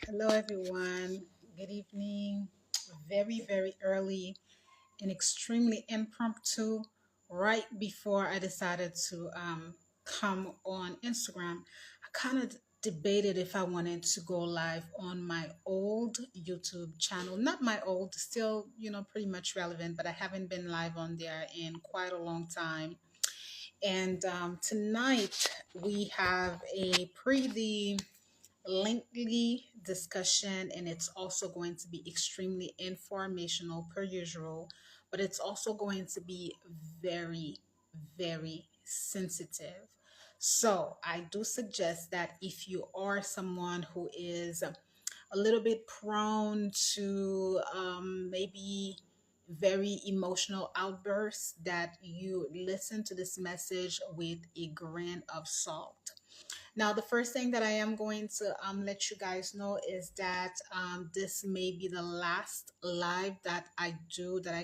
Hello, everyone. Good evening. Very early and extremely impromptu. Right before I decided to come on Instagram, I kind of debated if I wanted to go live on my old YouTube channel. Not my old, still, pretty much relevant, but I haven't been live on there in quite a long time. And tonight we have a pretty lengthy discussion, and it's also going to be extremely informational per usual, but it's also going to be very sensitive. So I do suggest that if you are someone who is a little bit prone to maybe very emotional outbursts, that you listen to this message with a grain of salt. Now, the first thing that I am going to let you guys know is that this may be the last live that I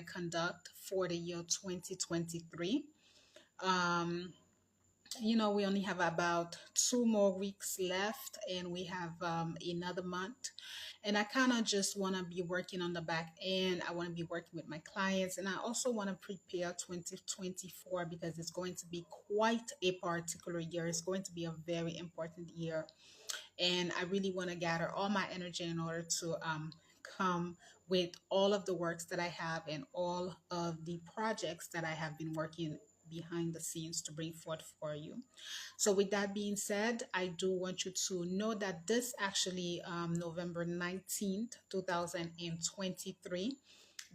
conduct for the year 2023. Um, we only have about 2 more weeks left, and we have another month. And I kind of just want to be working on the back end. I want to be working with my clients, and I also want to prepare 2024 because it's going to be quite a particular year. It's going to be a very important year, and I really want to gather all my energy in order to come with all of the works that I have and all of the projects that I have been working behind the scenes to bring forth for you. So, with that being said, I do want you to know that this actually November 19th, 2023,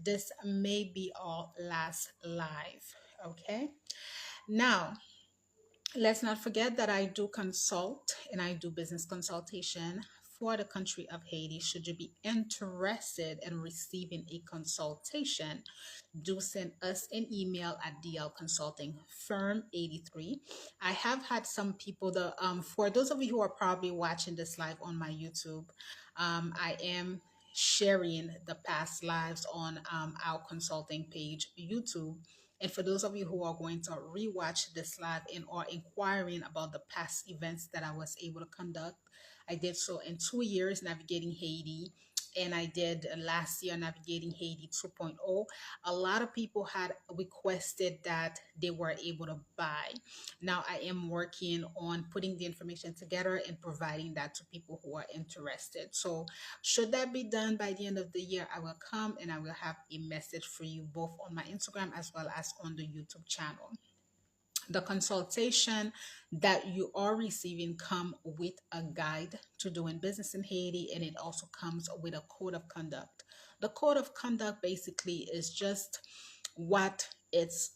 this may be our last live. Okay. Now, let's not forget that I do consult and I do business consultation for the country of Haiti. Should you be interested in receiving a consultation, do send us an email at DL Consulting Firm 83. I have had some people, for those of you who are probably watching this live on my YouTube, I am sharing the past lives on our consulting page, YouTube. And for those of you who are going to rewatch this live and are inquiring about the past events that I was able to conduct, I did so in 2 years navigating Haiti, and I did last year navigating Haiti 2.0. A lot of people had requested that they were able to buy. Now I am working on putting the information together and providing that to people who are interested. So should that be done by the end of the year, I will come and I will have a message for you both on my Instagram as well as on the YouTube channel. The consultation that you are receiving come with a guide to doing business in Haiti, and it also comes with a code of conduct. The code of conduct basically is just what it's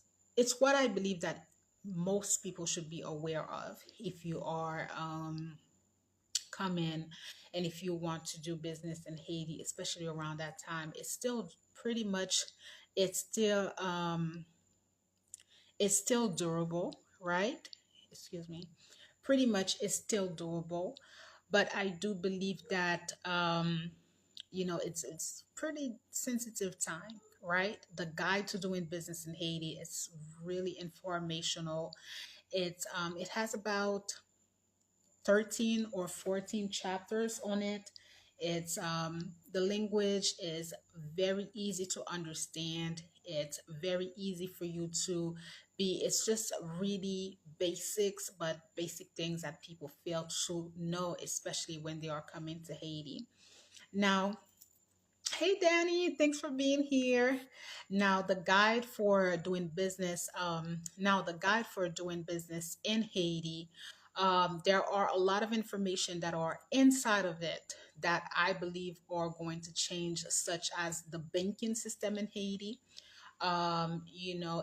what I believe that most people should be aware of if you are come in, and if you want to do business in Haiti, especially around that time. It's still pretty much it's still it's still durable, right? Excuse me. Pretty much it's still doable, but I do believe that it's pretty sensitive time, right? The guide to doing business in Haiti is really informational. It has about 13 or 14 chapters on it. It's the language is very easy to understand. It's very easy for you to be. It's just really basics, but basic things that people fail to know, especially when they are coming to Haiti. Now, hey Danny, thanks for being here. Now the guide for doing business in Haiti. There are a lot of information that are inside of it that I believe are going to change, such as the banking system in Haiti.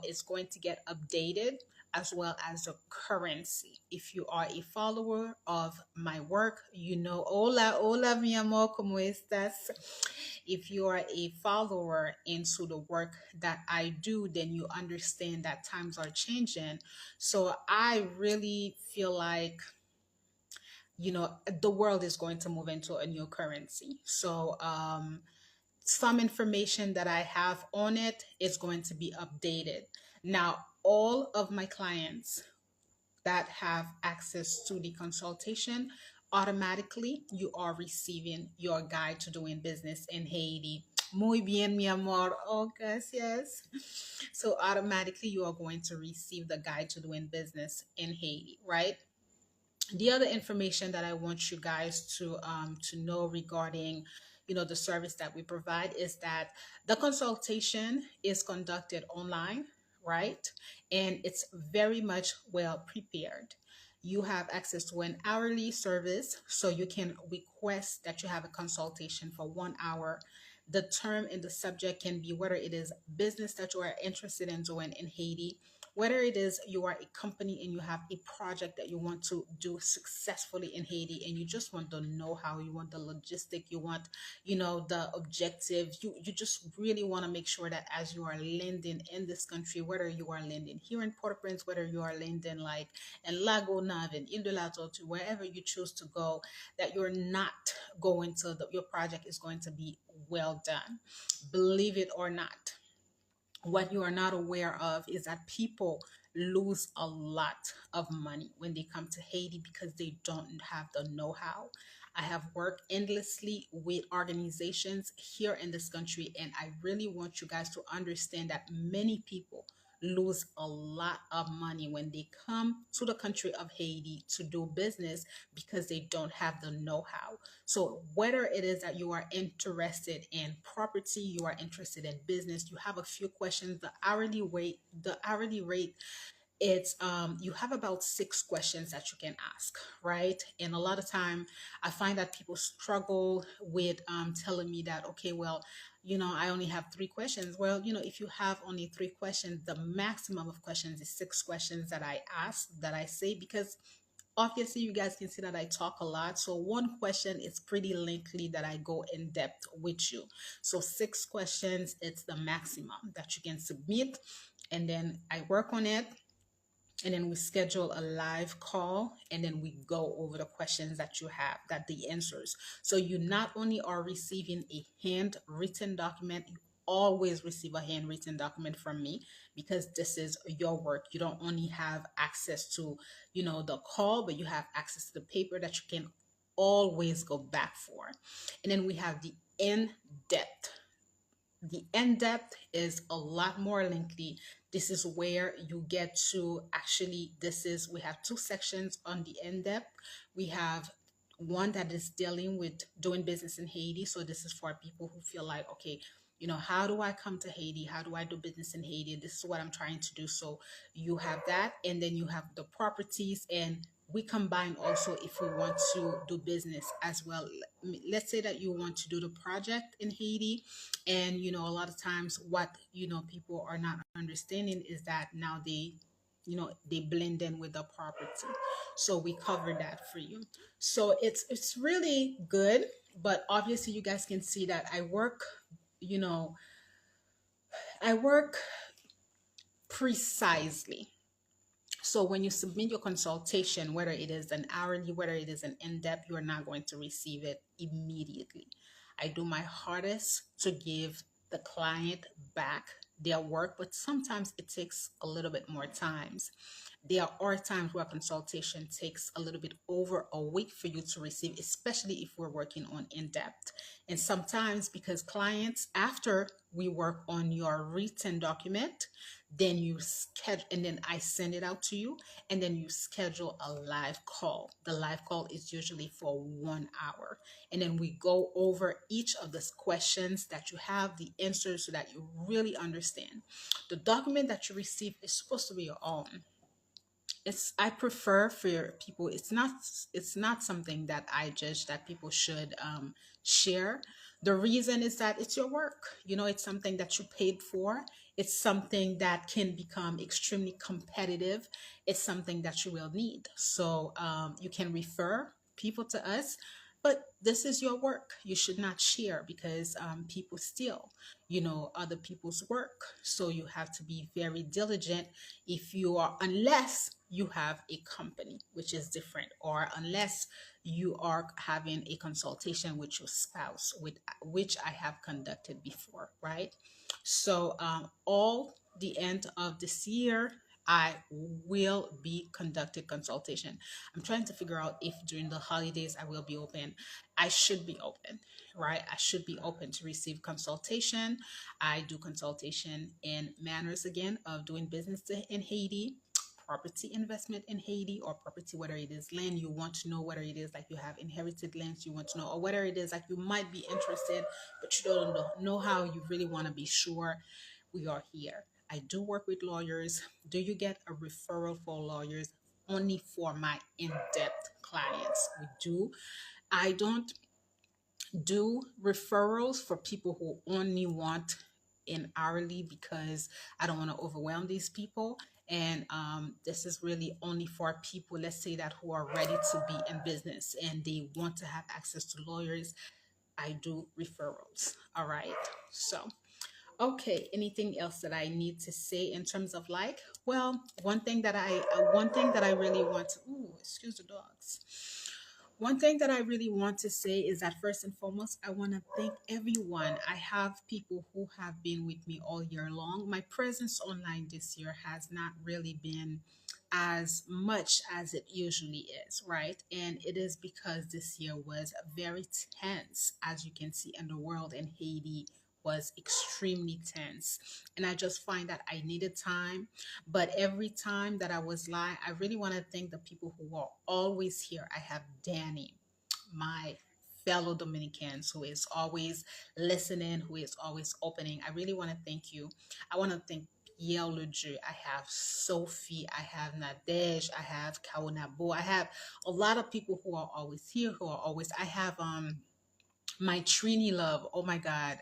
It's going to get updated, as well as the currency. If you are a follower of my work, hola mi amor, ¿cómo estás? If you are a follower into the work that I do, then you understand that times are changing. So I really feel like the world is going to move into a new currency. So some information that I have on it is going to be updated. Now, all of my clients that have access to the consultation automatically you are receiving your guide to doing business in Haiti. Muy bien, mi amor. Oh, yes. So automatically you are going to receive the guide to doing business in Haiti, right? The other information that I want you guys to know regarding, the service that we provide is that the consultation is conducted online, right? And it's very much well prepared. You have access to an hourly service, so you can request that you have a consultation for 1 hour. The term and the subject can be whether it is business that you are interested in doing in Haiti, whether it is you are a company and you have a project that you want to do successfully in Haiti and you just want the know-how, you want the logistic, you want, the objective, you just really want to make sure that as you are landing in this country, whether you are landing here in Port-au-Prince, whether you are landing like in Lago Nave, in Indelato, to wherever you choose to go, that you're not going to, your project is going to be well done. Believe it or not, what you are not aware of is that people lose a lot of money when they come to Haiti because they don't have the know how. I have worked endlessly with organizations here in this country, and I really want you guys to understand that many people lose a lot of money when they come to the country of Haiti to do business because they don't have the know how. So whether it is that you are interested in property, you are interested in business, you have a few questions, the hourly rate, it's you have about 6 questions that you can ask, right? And a lot of time I find that people struggle with telling me that, okay, well, I only have 3 questions. Well, if you have only 3 questions, the maximum of questions is 6 questions that I ask, that I say, because obviously you guys can see that I talk a lot. So one question is pretty lengthy that I go in depth with you. So 6 questions, it's the maximum that you can submit. And then I work on it, and then we schedule a live call, and then we go over the questions that you have, that the answers. So you not only are receiving a handwritten document, you always receive a handwritten document from me, because this is your work. You don't only have access to, the call, but you have access to the paper that you can always go back for. And then we have in-depth the in-depth is a lot more lengthy. This is where you get to actually, we have 2 sections on the in-depth. We have one that is dealing with doing business in Haiti. So this is for people who feel like, okay, how do I come to Haiti? How do I do business in Haiti? This is what I'm trying to do. So you have that, and then you have the properties, and we combine also if we want to do business as well. Let's say that you want to do the project in Haiti, and a lot of times what people are not understanding is that now they blend in with the property. So we cover that for you. So it's really good. But obviously you guys can see that you know I work precisely. So when you submit your consultation, whether it is an hourly, whether it is an in-depth, you're not going to receive it immediately. I do my hardest to give the client back their work, but sometimes it takes a little bit more times. There are times where consultation takes a little bit over a week for you to receive, especially if we're working on in-depth. And sometimes because clients, after we work on your written document, then you schedule, and then I send it out to you, and then you schedule a live call. The live call is usually for 1 hour, and then we go over each of the questions that you have, the answers, so that you really understand. The document that you receive is supposed to be your own. I prefer for people, it's not something that I judge that people should share. The reason is that it's your work. It's something that you paid for. It's something that can become extremely competitive. It's something that you will need. So you can refer people to us, but this is your work. You should not share, because people steal other people's work. So you have to be very diligent. If you are Unless you have a company, which is different, or unless you are having a consultation with your spouse, with which I have conducted before, right? So all the end of this year, I will be conducting consultation. I'm trying to figure out if during the holidays I will be open. I should be open, right? I should be open to receive consultation. I do consultation in manners again of doing business in Haiti, property investment in Haiti, or property, whether it is land you want to know, whether it is like you have inherited lands you want to know, or whether it is like you might be interested, but you don't know how, you really want to be sure. We are here. I do work with lawyers. Do you get a referral for lawyers? Only for my in depth clients. We do. I don't do referrals for people who only want an hourly, because I don't want to overwhelm these people. And this is really only for people, let's say that who are ready to be in business and they want to have access to lawyers. I do referrals. All right. So okay, anything else that I need to say in terms of like, well, one thing that I really want to, ooh, excuse the dogs. One thing that I really want to say is that first and foremost, I want to thank everyone. I have people who have been with me all year long. My presence online this year has not really been as much as it usually is, right? And it is because this year was very tense, as you can see, in the world, and Haiti was extremely tense. And I just find that I needed time. But every time that I was live, I really want to thank the people who are always here. I have Danny, my fellow Dominicans, who is always listening, who is always opening. I really want to thank you. I want to thank Pierre Lejeune. I have Sophie. I have Nadej. I have Kaunabo. I have a lot of people who are always here, who are always. I have my Trini love. Oh my God.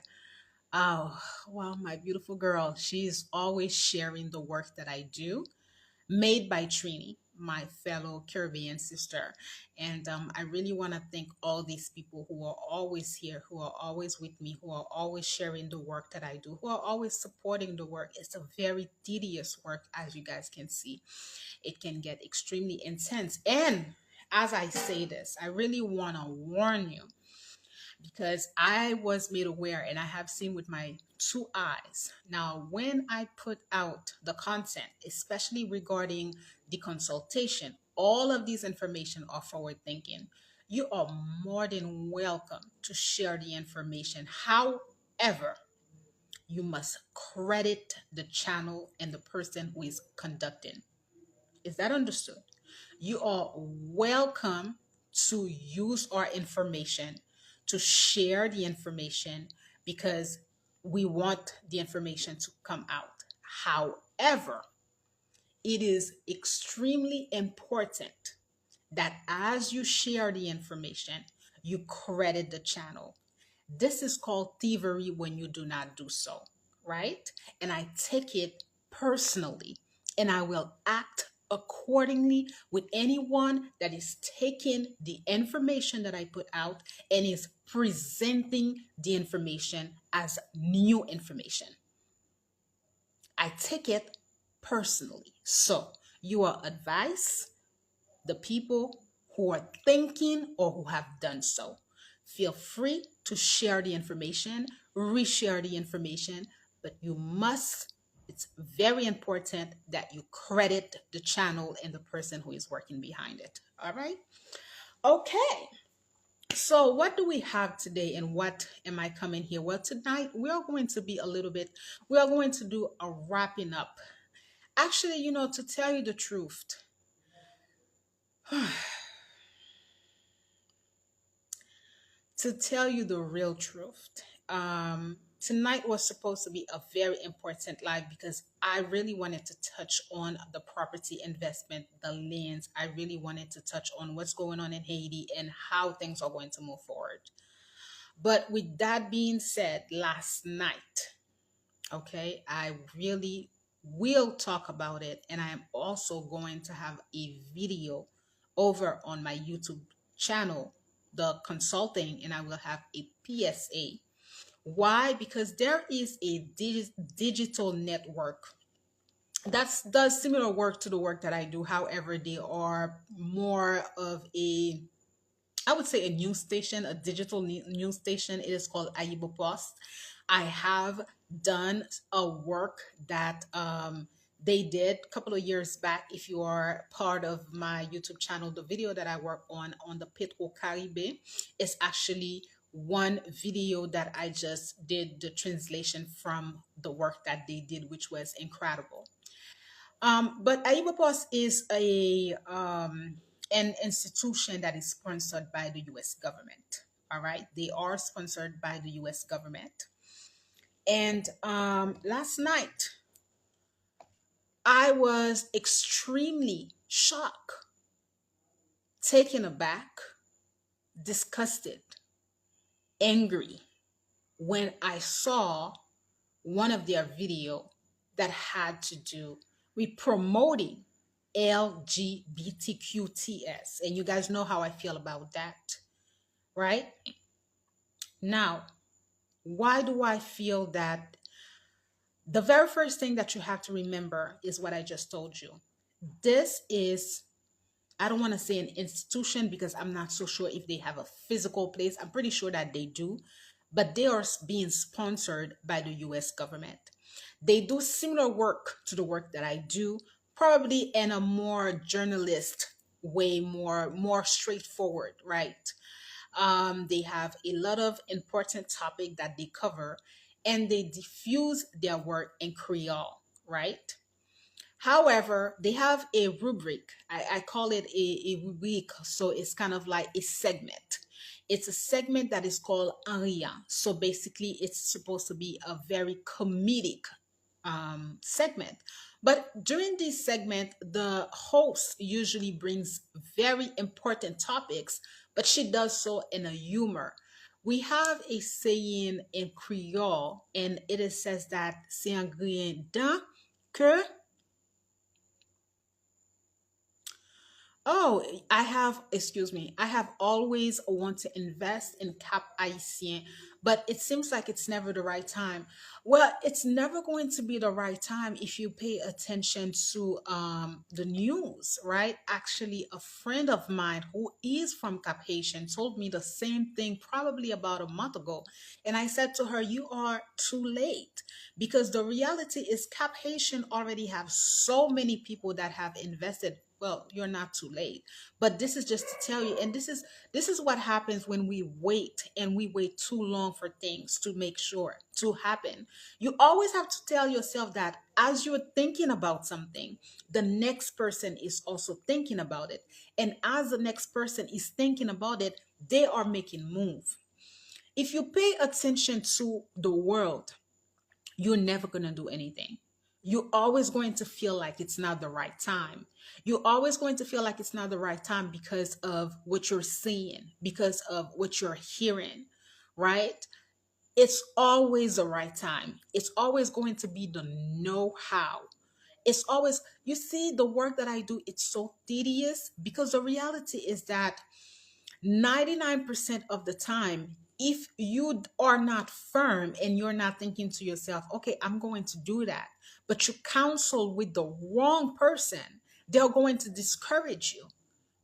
Oh, wow, my beautiful girl. She's always sharing the work that I do, made by Trini, my fellow Caribbean sister. And I really want to thank all these people who are always here, who are always with me, who are always sharing the work that I do, who are always supporting the work. It's a very tedious work, as you guys can see. It can get extremely intense. And as I say this, I really want to warn you, because I was made aware and I have seen with my two eyes. Now, when I put out the content, especially regarding the consultation, all of these information are forward thinking. You are more than welcome to share the information. However, you must credit the channel and the person who is conducting. Is that understood? You are welcome to use our information, to share the information, because we want the information to come out. However, it is extremely important that as you share the information, you credit the channel. This is called thievery when you do not do so, right? And I take it personally, and I will act accordingly with anyone that is taking the information that I put out and is presenting the information as new information. I take it personally. So you are advised, the people who are thinking or who have done so. Feel free to share the information, reshare the information, but you must, it's very important that you credit the channel and the person who is working behind it. All right? Okay. So, what do we have today and what am I coming here? Well, tonight we are going to be a little bit, we are going to do a wrapping up. Actually, to tell you the truth, to tell you the real truth, tonight was supposed to be a very important live because I really wanted to touch on the property investment, the lands. I really wanted to touch on what's going on in Haiti and how things are going to move forward. But with that being said, last night, okay, I really will talk about it, and I am also going to have a video over on my YouTube channel, the consulting, and I will have a PSA. Why? Because there is a digital network that does similar work to the work that I do. However, they are more of a, I would say, a news station, a digital news station. It is called Ayiti Post. I have done a work that They did a couple of years back. If you are part of my YouTube channel, the video that I work on the Petro Caribe is actually one video that I just did the translation from the work that they did, which was incredible. But AIBOPOS is an institution that is sponsored by the U.S. government. All right, they are sponsored by the U.S. government. And last night, I was extremely shocked, taken aback, disgusted, angry when I saw one of their video that had to do with promoting LGBTQTS. And you guys know how I feel about that, right? Now, why do I feel that? The very first thing that you have to remember is what I just told you. This is, I don't want to say an institution because I'm not so sure if they have a physical place. I'm pretty sure that they do, but they are being sponsored by the US government. They do similar work to the work that I do, probably in a more journalist way, more straightforward, right? They have a lot of important topic that they cover, and they diffuse their work in Creole, right? However, they have a rubric. I call it a rubric. So it's kind of like a segment. It's a segment that is called Aria. So basically, it's supposed to be a very comedic segment. But during this segment, the host usually brings very important topics, but she does so in a humor. We have a saying in Creole, and it is says that c'est un grain d'un que. Oh, excuse me, I have always want to invest in Cap Haitien, but it seems like it's never the right time. Well, it's never going to be the right time if you pay attention to the news, right? Actually, a friend of mine who is from Cap Haitien told me the same thing probably about a month ago. And I said to her, you are too late because the reality is Cap Haitian already have so many people that have invested. Well, you're not too late, but this is just to tell you, and this is what happens when we wait, and we wait too long for things to make sure to happen. You always have to tell yourself that as you're thinking about something, the next person is also thinking about it, and as the next person is thinking about it, they are making move. If you pay attention to the world, you're never going to do anything. You're always going to feel like it's not the right time. You're always going to feel like it's not the right time because of what you're seeing, because of what you're hearing, right? It's always the right time. It's always going to be the know how. It's always, you see, the work that I do, it's so tedious because the reality is that 99% of the time, if you are not firm and you're not thinking to yourself, okay, I'm going to do that, but you counsel with the wrong person, they're going to discourage you.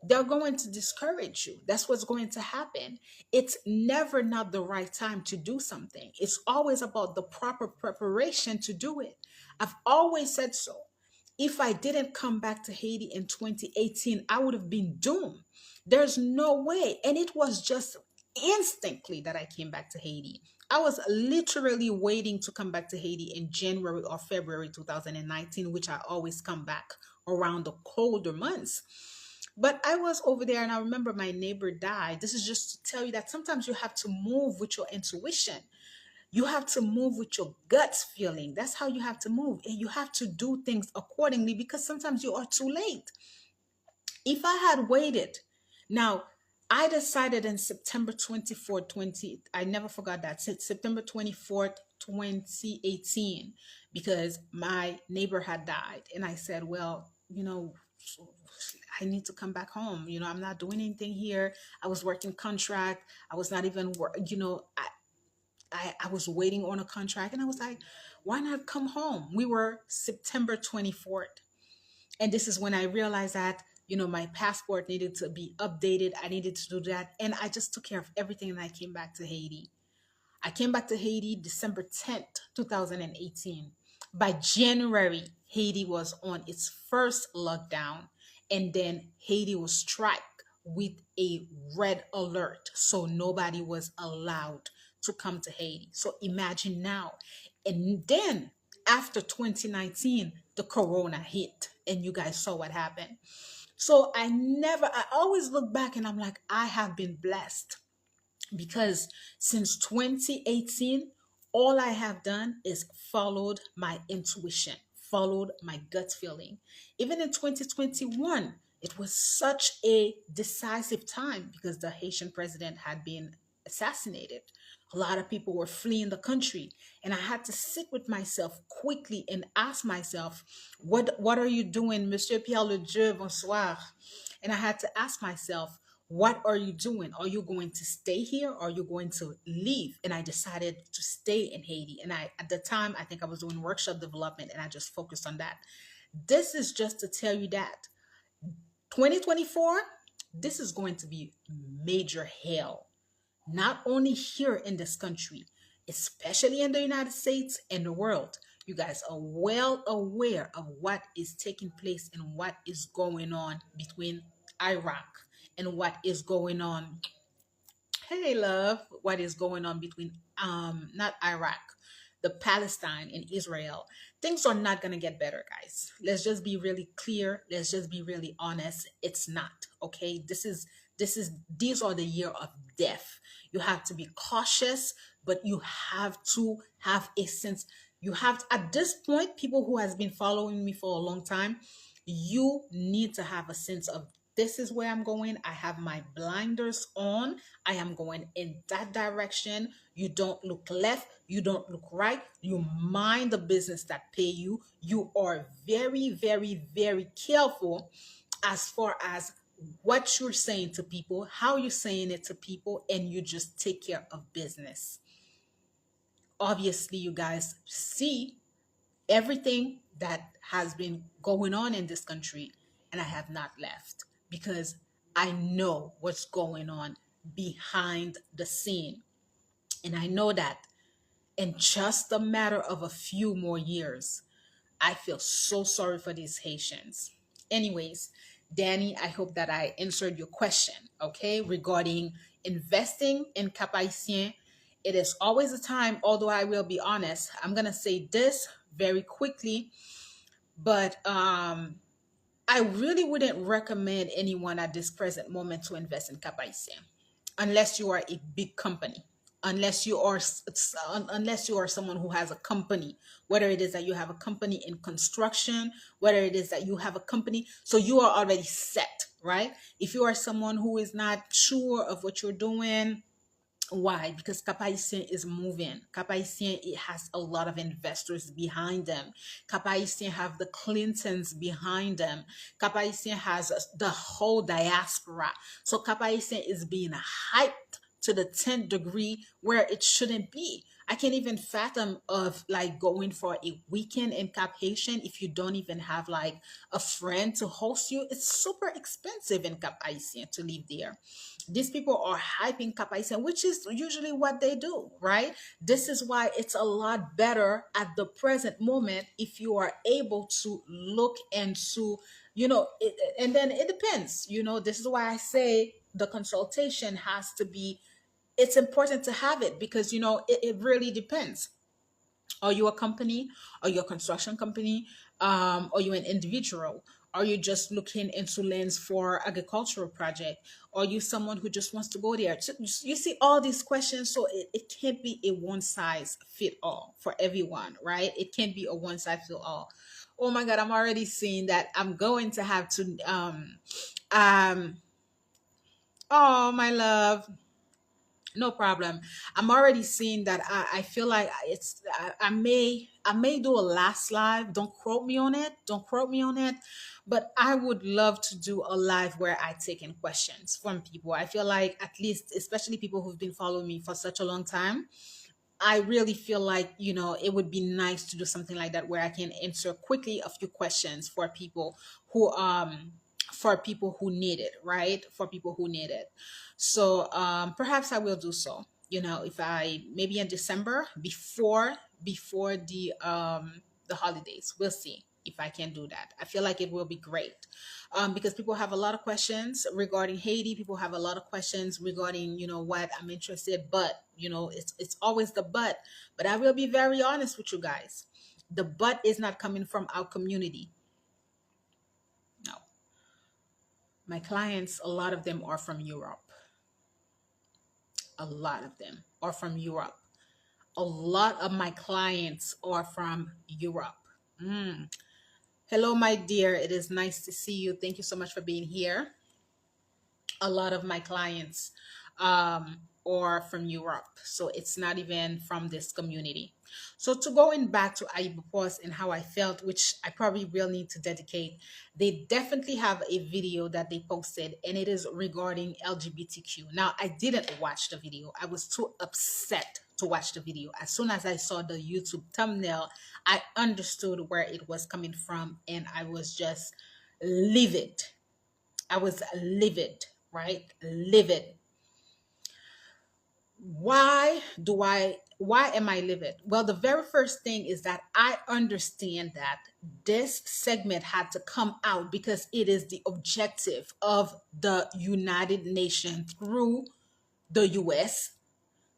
They're going to discourage you. That's what's going to happen. It's never not the right time to do something. It's always about the proper preparation to do it. I've always said so. If I didn't come back to Haiti in 2018, I would have been doomed. There's no way. And it was just instantly that I came back to Haiti. I was literally waiting to come back to Haiti in January or February 2019, which I always come back around the colder months. But I was over there and I remember my neighbor died. This is just to tell you that sometimes you have to move with your intuition. You have to move with your guts feeling. That's how you have to move. And you have to do things accordingly because sometimes you are too late. If I had waited, now I decided in September 24th, 20, I never forgot that, September 24th, 2018, because my neighbor had died. And I said, well, I need to come back home. I'm not doing anything here. I was working contract. I was not even work, I was waiting on a contract and I was like, why not come home? We were September 24th. And this is when I realized that, my passport needed to be updated. I needed to do that. And I just took care of everything and I came back to Haiti. I came back to Haiti December 10th, 2018. By January, Haiti was on its first lockdown, and then Haiti was struck with a red alert. So nobody was allowed to come to Haiti. So imagine now. And then after 2019, the corona hit, and you guys saw what happened. So I always look back and I'm like, I have been blessed because since 2018 all I have done is followed my intuition, followed my gut feeling. Even in 2021 it was such a decisive time because the Haitian president had been assassinated. A lot of people were fleeing the country, and I had to sit with myself quickly and ask myself, what are you doing, Monsieur Pierre Le Dieu, bonsoir? And I had to ask myself, what are you doing? Are you going to stay here or are you going to leave? And I decided to stay in Haiti. And I, at the time, I think I was doing workshop development and I just focused on that. This is just to tell you that 2024, this is going to be major hell, not only here in this country, especially in the United States and the world. You guys are well aware of what is taking place and what is going on between Iraq and what is going on, hey love, what is going on between not Iraq, the Palestine and Israel. Things are not going to get better, guys. Let's just be really clear, let's just be really honest. It's not. Okay, these are the year of death. You have to be cautious, but you have to have a sense. You have, at this point, people who has been following me for a long time, you need to have a sense of, this is where I'm going. I have my blinders on. I am going in that direction. You don't look left. You don't look right. You mind the business that pay you. You are very, very, very careful as far as what you're saying to people, how you're saying it to people, and you just take care of business. Obviously, you guys see everything that has been going on in this country, and I have not left because I know what's going on behind the scene. And I know that in just a matter of a few more years, I feel so sorry for these Haitians. Anyways, Danny, I hope that I answered your question, okay, regarding investing in Cap Haitien. It is always a time, although I will be honest, I'm going to say this very quickly, but I really wouldn't recommend anyone at this present moment to invest in Cap Haitien unless you are a big company, unless you are someone who has a company, whether it is that you have a company in construction, whether it is that you have a company, so you are already set, right? If you are someone who is not sure of what you're doing, why? Because Cap Haitien is moving. Cap Haitien, it has a lot of investors behind them. Cap Haitien have the Clintons behind them. Cap Haitien has the whole diaspora. So Cap Haitien is being hyped to the 10th degree where it shouldn't be. I can't even fathom of like going for a weekend in Cap Haitien if you don't even have like a friend to host you. It's super expensive in Cap Haitien to live there. These people are hyping Cap Haitien, which is usually what they do, right? This is why it's a lot better at the present moment if you are able to look into, and then it depends. This is why I say the consultation has to be, it's important to have it because, it really depends. Are you a company? Are you a construction company? Are you an individual? Are you just looking into lands for agricultural project? Are you someone who just wants to go there? So you see all these questions, so it can't be a one size fit all for everyone, right? It can't be a one size fit all. Oh my God, I'm already seeing that I'm going to have to um oh my love, no problem. I'm already seeing that I feel like I may do a last live. Don't quote me on it. Don't quote me on it. But I would love to do a live where I take in questions from people. I feel like at least, especially people who've been following me for such a long time, I really feel like, it would be nice to do something like that where I can answer quickly a few questions for people who need it, right? For people who need it. So perhaps I will do so. If I maybe in December before the the holidays. We'll see if I can do that. I feel like it will be great, because people have a lot of questions regarding Haiti. People have a lot of questions regarding, what I'm interested, but it's always the but. But I will be very honest with you guys. The but is not coming from our community. No, my clients, a lot of them are from Europe. A lot of them are from Europe. A lot of my clients are from Europe. Mm. Hello, my dear. It is nice to see you. Thank you so much for being here. A lot of my clients are from Europe, so it's not even from this community. So to going back to Ayiti and how I felt, which I probably will need to dedicate, they definitely have a video that they posted, and it is regarding LGBTQ. Now, I didn't watch the video. I was too upset to watch the video. As soon as I saw the YouTube thumbnail, I understood where it was coming from, and I was just livid. I was livid, right? Livid. Why am I livid? Well, the very first thing is that I understand that this segment had to come out because it is the objective of the United Nations through the US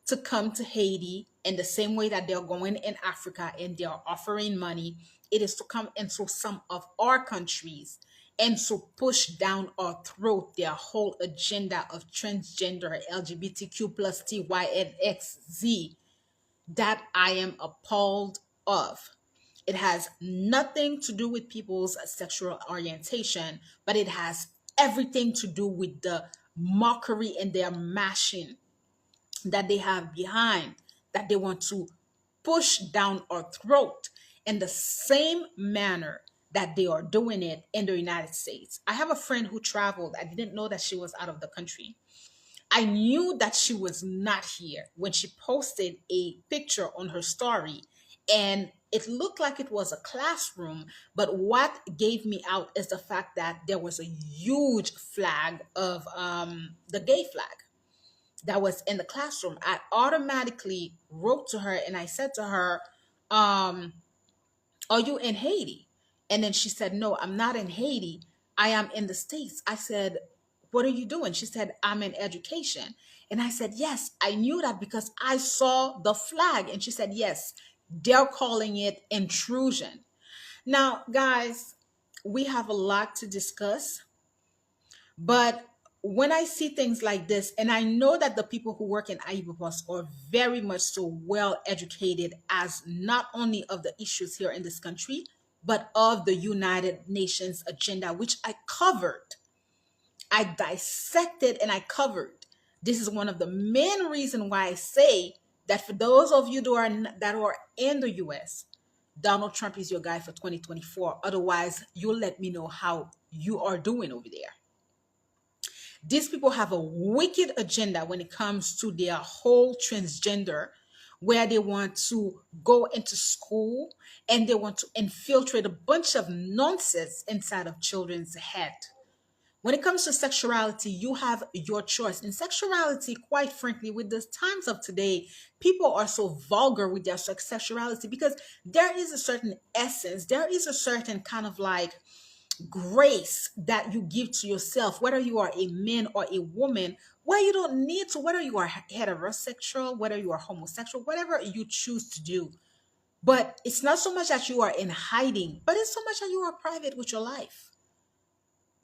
to come to Haiti in the same way that they're going in Africa and they're offering money. It is to come into some of our countries and to push down our throat their whole agenda of transgender LGBTQ plus TY and XZ that I am appalled of. It has nothing to do with people's sexual orientation, but it has everything to do with the mockery and their mashing that they have behind, that they want to push down our throat in the same manner that they are doing it in the United States. I have a friend who traveled. I didn't know that she was out of the country. I knew that she was not here when she posted a picture on her story, and it looked like it was a classroom. But what gave me out is the fact that there was a huge flag of the gay flag that was in the classroom. I automatically wrote to her and I said to her, are you in Haiti? And then she said, no, I'm not in Haiti. I am in the States. I said, what are you doing? She said, I'm in education. And I said, yes, I knew that because I saw the flag. And she said, yes, they're calling it intrusion. Now, guys, we have a lot to discuss, but when I see things like this, and I know that the people who work in IEBOS are very much so well educated as not only of the issues here in this country, but of the United Nations agenda, which I covered. I dissected and I covered. This is one of the main reasons why I say that for those of you that are in the US, Donald Trump is your guy for 2024. Otherwise, you'll let me know how you are doing over there. These people have a wicked agenda when it comes to their whole transgender, where they want to go into school and they want to infiltrate a bunch of nonsense inside of children's head. When it comes to sexuality, you have your choice. In sexuality, quite frankly, with the times of today, people are so vulgar with their sexuality because there is a certain essence, there is a certain kind of like grace that you give to yourself, whether you are a man or a woman, where you don't need to, whether you are heterosexual, whether you are homosexual, whatever you choose to do. But it's not so much that you are in hiding, but it's so much that you are private with your life.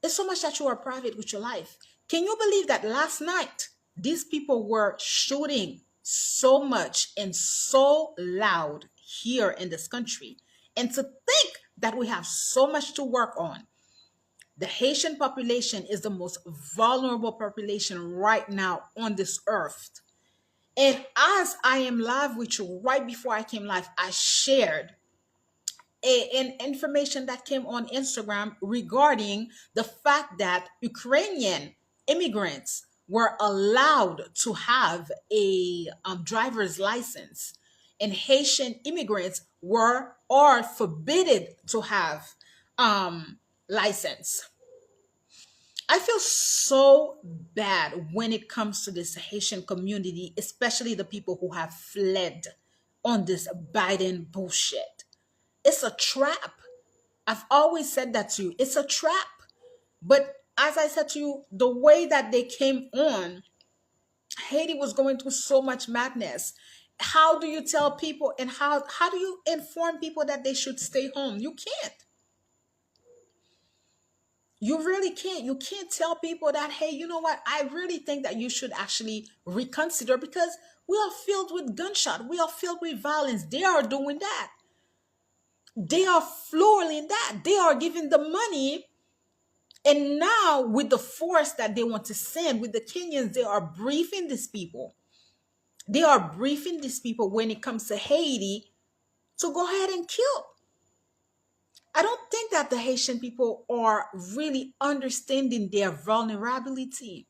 It's so much that you are private with your life. Can you believe that last night these people were shooting so much and so loud here in this country? And to think that we have so much to work on. The Haitian population is the most vulnerable population right now on this earth. And as I am live with you, right before I came live, I shared an information that came on Instagram regarding the fact that Ukrainian immigrants were allowed to have a driver's license, and Haitian immigrants were or forbidden to have license. I feel so bad when it comes to this Haitian community, especially the people who have fled on this Biden bullshit. It's a trap. I've always said that to you. It's a trap. But as I said to you, the way that they came on, Haiti was going through so much madness. How do you tell people, and how do you inform people that they should stay home? You can't. You really can't. You can't tell people that, hey, you know what? I really think that you should actually reconsider, because we are filled with gunshot. We are filled with violence. They are doing that. They are fueling that. They are giving the money. And now, with the force that they want to send with the Kenyans, they are briefing these people. They are briefing these people when it comes to Haiti to go ahead and kill. I don't think that the Haitian people are really understanding their vulnerability.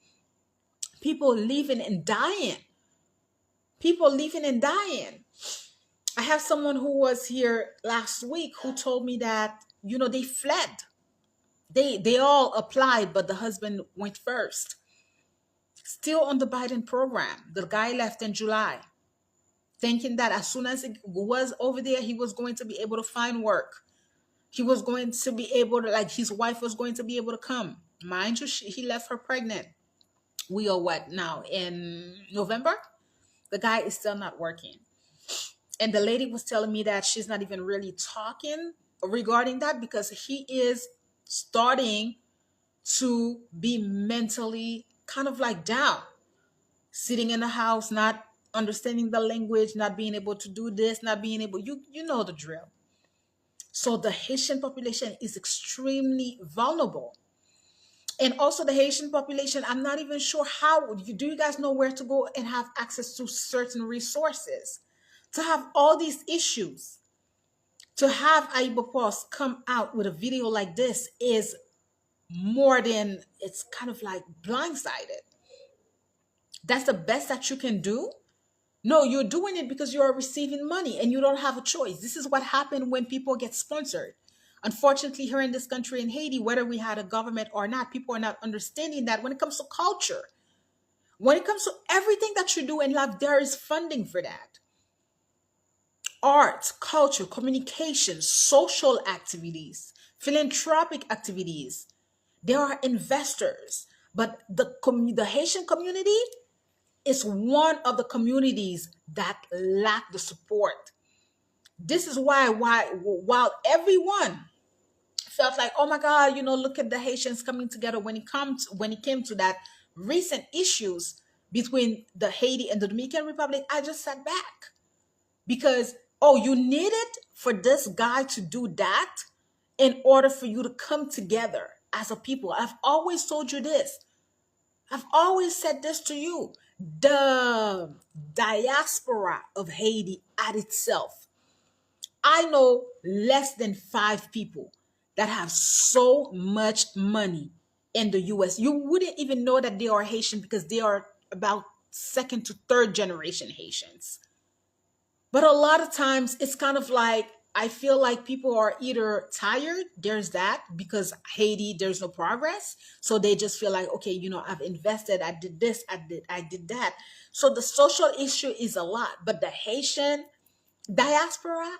People living and dying. People living and dying. I have someone who was here last week who told me that, they fled. They all applied, but the husband went first. Still on the Biden program. The guy left in July, thinking that as soon as he was over there, he was going to be able to find work. He was going to be able to, like, his wife was going to be able to come. Mind you, he left her pregnant. We are what now? In November? The guy is still not working. And the lady was telling me that she's not even really talking regarding that, because he is starting to be mentally kind of like down, sitting in the house, not understanding the language, not being able to do this, not being able, you know the drill. So the Haitian population is extremely vulnerable. And also the Haitian population, I'm not even sure how, do you guys know where to go and have access to certain resources? To have all these issues, to have Aiba Post come out with a video like this is more than, it's kind of like blindsided. That's the best that you can do? No, you're doing it because you're receiving money and you don't have a choice. This is what happened when people get sponsored. Unfortunately, here in this country, in Haiti, whether we had a government or not, people are not understanding that when it comes to culture, when it comes to everything that you do in life, there is funding for that. Art, culture, communication, social activities, philanthropic activities. There are investors, but the Haitian community is one of the communities that lack the support. This is why while everyone felt like, oh my God, look at the Haitians coming together, when it came to that recent issues between the Haiti and the Dominican Republic, I just sat back, because, oh, you needed for this guy to do that in order for you to come together as a people. I've always told you this. I've always said this to you. The diaspora of Haiti at itself, I know less than 5 people that have so much money in the US. You wouldn't even know that they are Haitian, because they are about second to third generation Haitians. But a lot of times it's kind of like, I feel like people are either tired, there's that, because Haiti, there's no progress. So they just feel like, okay, I've invested, I did this, I did that. So the social issue is a lot. But the Haitian diaspora,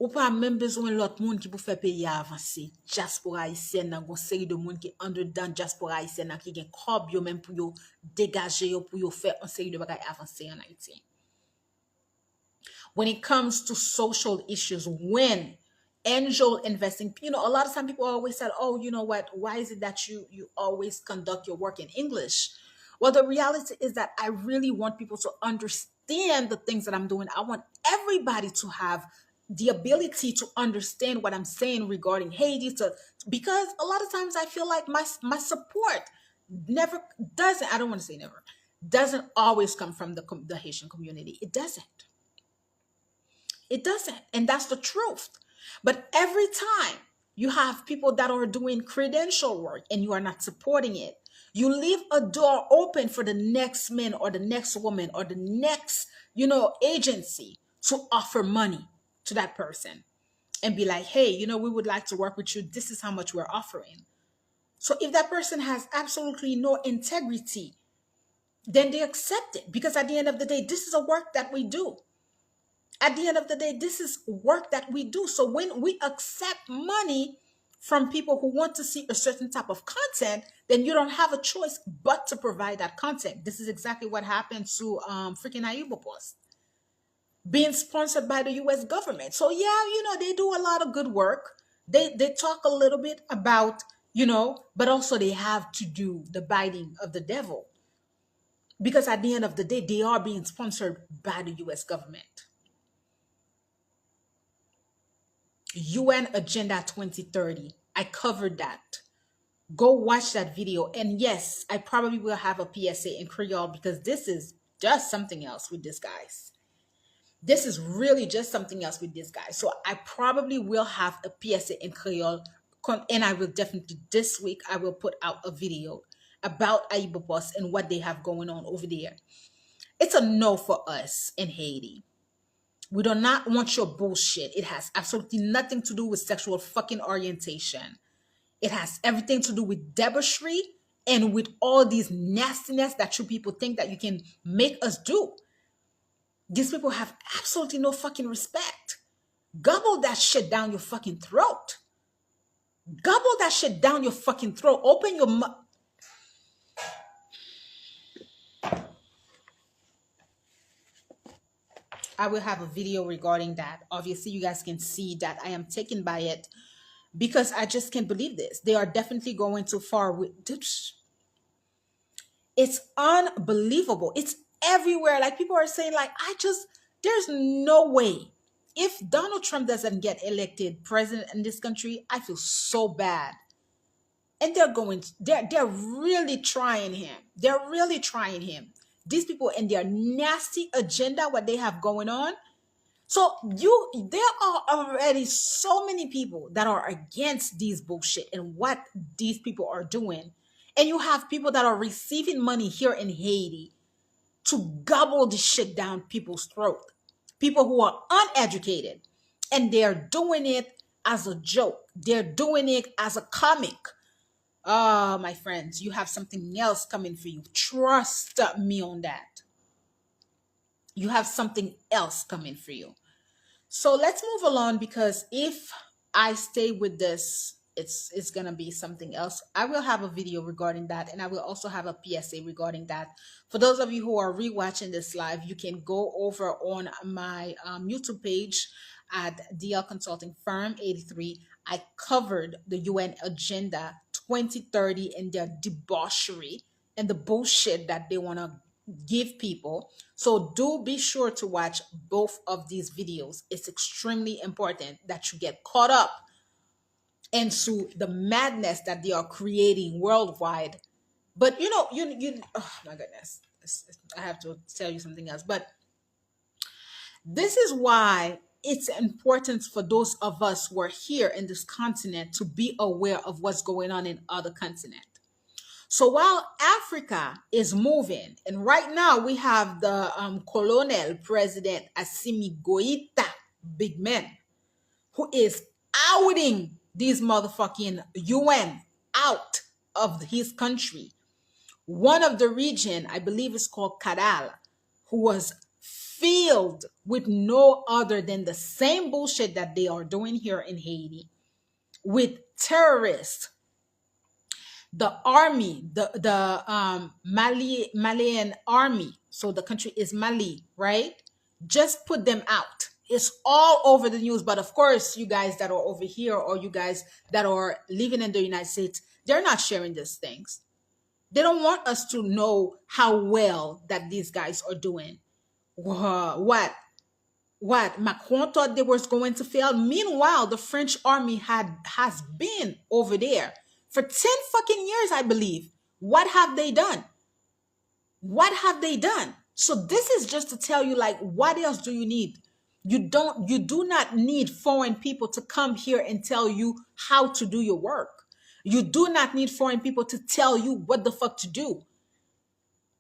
ou pa même bezwen lot moun ki pou fè peyi a avanse. Diaspora haïtienne nan gon seri de moun ki an dan diaspora haïtienne nan ki gen kob yo men pou yo degaje yo, pou yo fè an seri de bagay avanse en Haïti. When it comes to social issues, when angel investing, a lot of time people always said, oh, you know what, why is it that you always conduct your work in English? Well, the reality is that I really want people to understand the things that I'm doing. I want everybody to have the ability to understand what I'm saying regarding Haiti, because a lot of times I feel like my support never doesn't, I don't want to say never, doesn't always come from the Haitian community. It doesn't. It doesn't. And that's the truth. But every time you have people that are doing credential work and you are not supporting it, you leave a door open for the next man or the next woman or the next, agency to offer money to that person and be like, hey, we would like to work with you. This is how much we're offering. So if that person has absolutely no integrity, then they accept it, because at the end of the day, this is a work that we do. At the end of the day, this is work that we do. So when we accept money from people who want to see a certain type of content, then you don't have a choice but to provide that content. This is exactly what happened to freaking Ayuba Post being sponsored by the US government. So yeah, they do a lot of good work. They talk a little bit about, but also they have to do the biting of the devil, because at the end of the day, they are being sponsored by the US government. UN Agenda 2030. I covered that. Go watch that video. And yes, I probably will have a PSA in Creole, because this is just something else with this, guys. This is really just something else with this guy. So I probably will have a PSA in Creole. And I will definitely, this week, I will put out a video about Aiba Boss and what they have going on over there. It's a no for us in Haiti. We do not want your bullshit. It has absolutely nothing to do with sexual fucking orientation. It has everything to do with debauchery and with all these nastiness that you people think that you can make us do. These people have absolutely no fucking respect. Gobble that shit down your fucking throat. Gobble that shit down your fucking throat. Open your mouth. I will have a video regarding that. Obviously, you guys can see that I am taken by it, because I just can't believe this. They are definitely going too far with. It's unbelievable. It's everywhere. Like, people are saying, like, there's no way. If Donald Trump doesn't get elected president in this country, I feel so bad. And they're really trying him. They're really trying him. These people and their nasty agenda, what they have going on. So there are already so many people that are against these bullshit and what these people are doing. And you have people that are receiving money here in Haiti to gobble the shit down people's throat. People who are uneducated, and they're doing it as a joke. They're doing it as a comic. Oh, my friends, you have something else coming for you. Trust me on that. You have something else coming for you. So let's move along, because if I stay with this, it's gonna be something else. I will have a video regarding that, and I will also have a PSA regarding that. For those of you who are rewatching this live, you can go over on my YouTube page at DL Consulting Firm 83. I covered the UN Agenda 2030 and their debauchery and the bullshit that they want to give people. So do be sure to watch both of these videos. It's extremely important that you get caught up into the madness that they are creating worldwide. But oh my goodness, I have to tell you something else. But this is why it's important for those of us who are here in this continent to be aware of what's going on in other continents. So while Africa is moving, and right now we have the Colonel President Assimi Goita, big man, who is outing these motherfucking UN out of his country. One of the region, I believe it's called Kadal, who was filled with no other than the same bullshit that they are doing here in Haiti, with terrorists. The army, the Malian army, so the country is Mali, right? Just put them out. It's all over the news. But of course, you guys that are over here, or you guys that are living in the United States, they're not sharing these things. They don't want us to know how well that these guys are doing. What Macron thought they was going to fail. Meanwhile, the French army has been over there for 10 fucking years, I believe. What have they done? What have they done? So this is just to tell you, like, what else do you need? You do not need foreign people to come here and tell you how to do your work. You do not need foreign people to tell you what the fuck to do.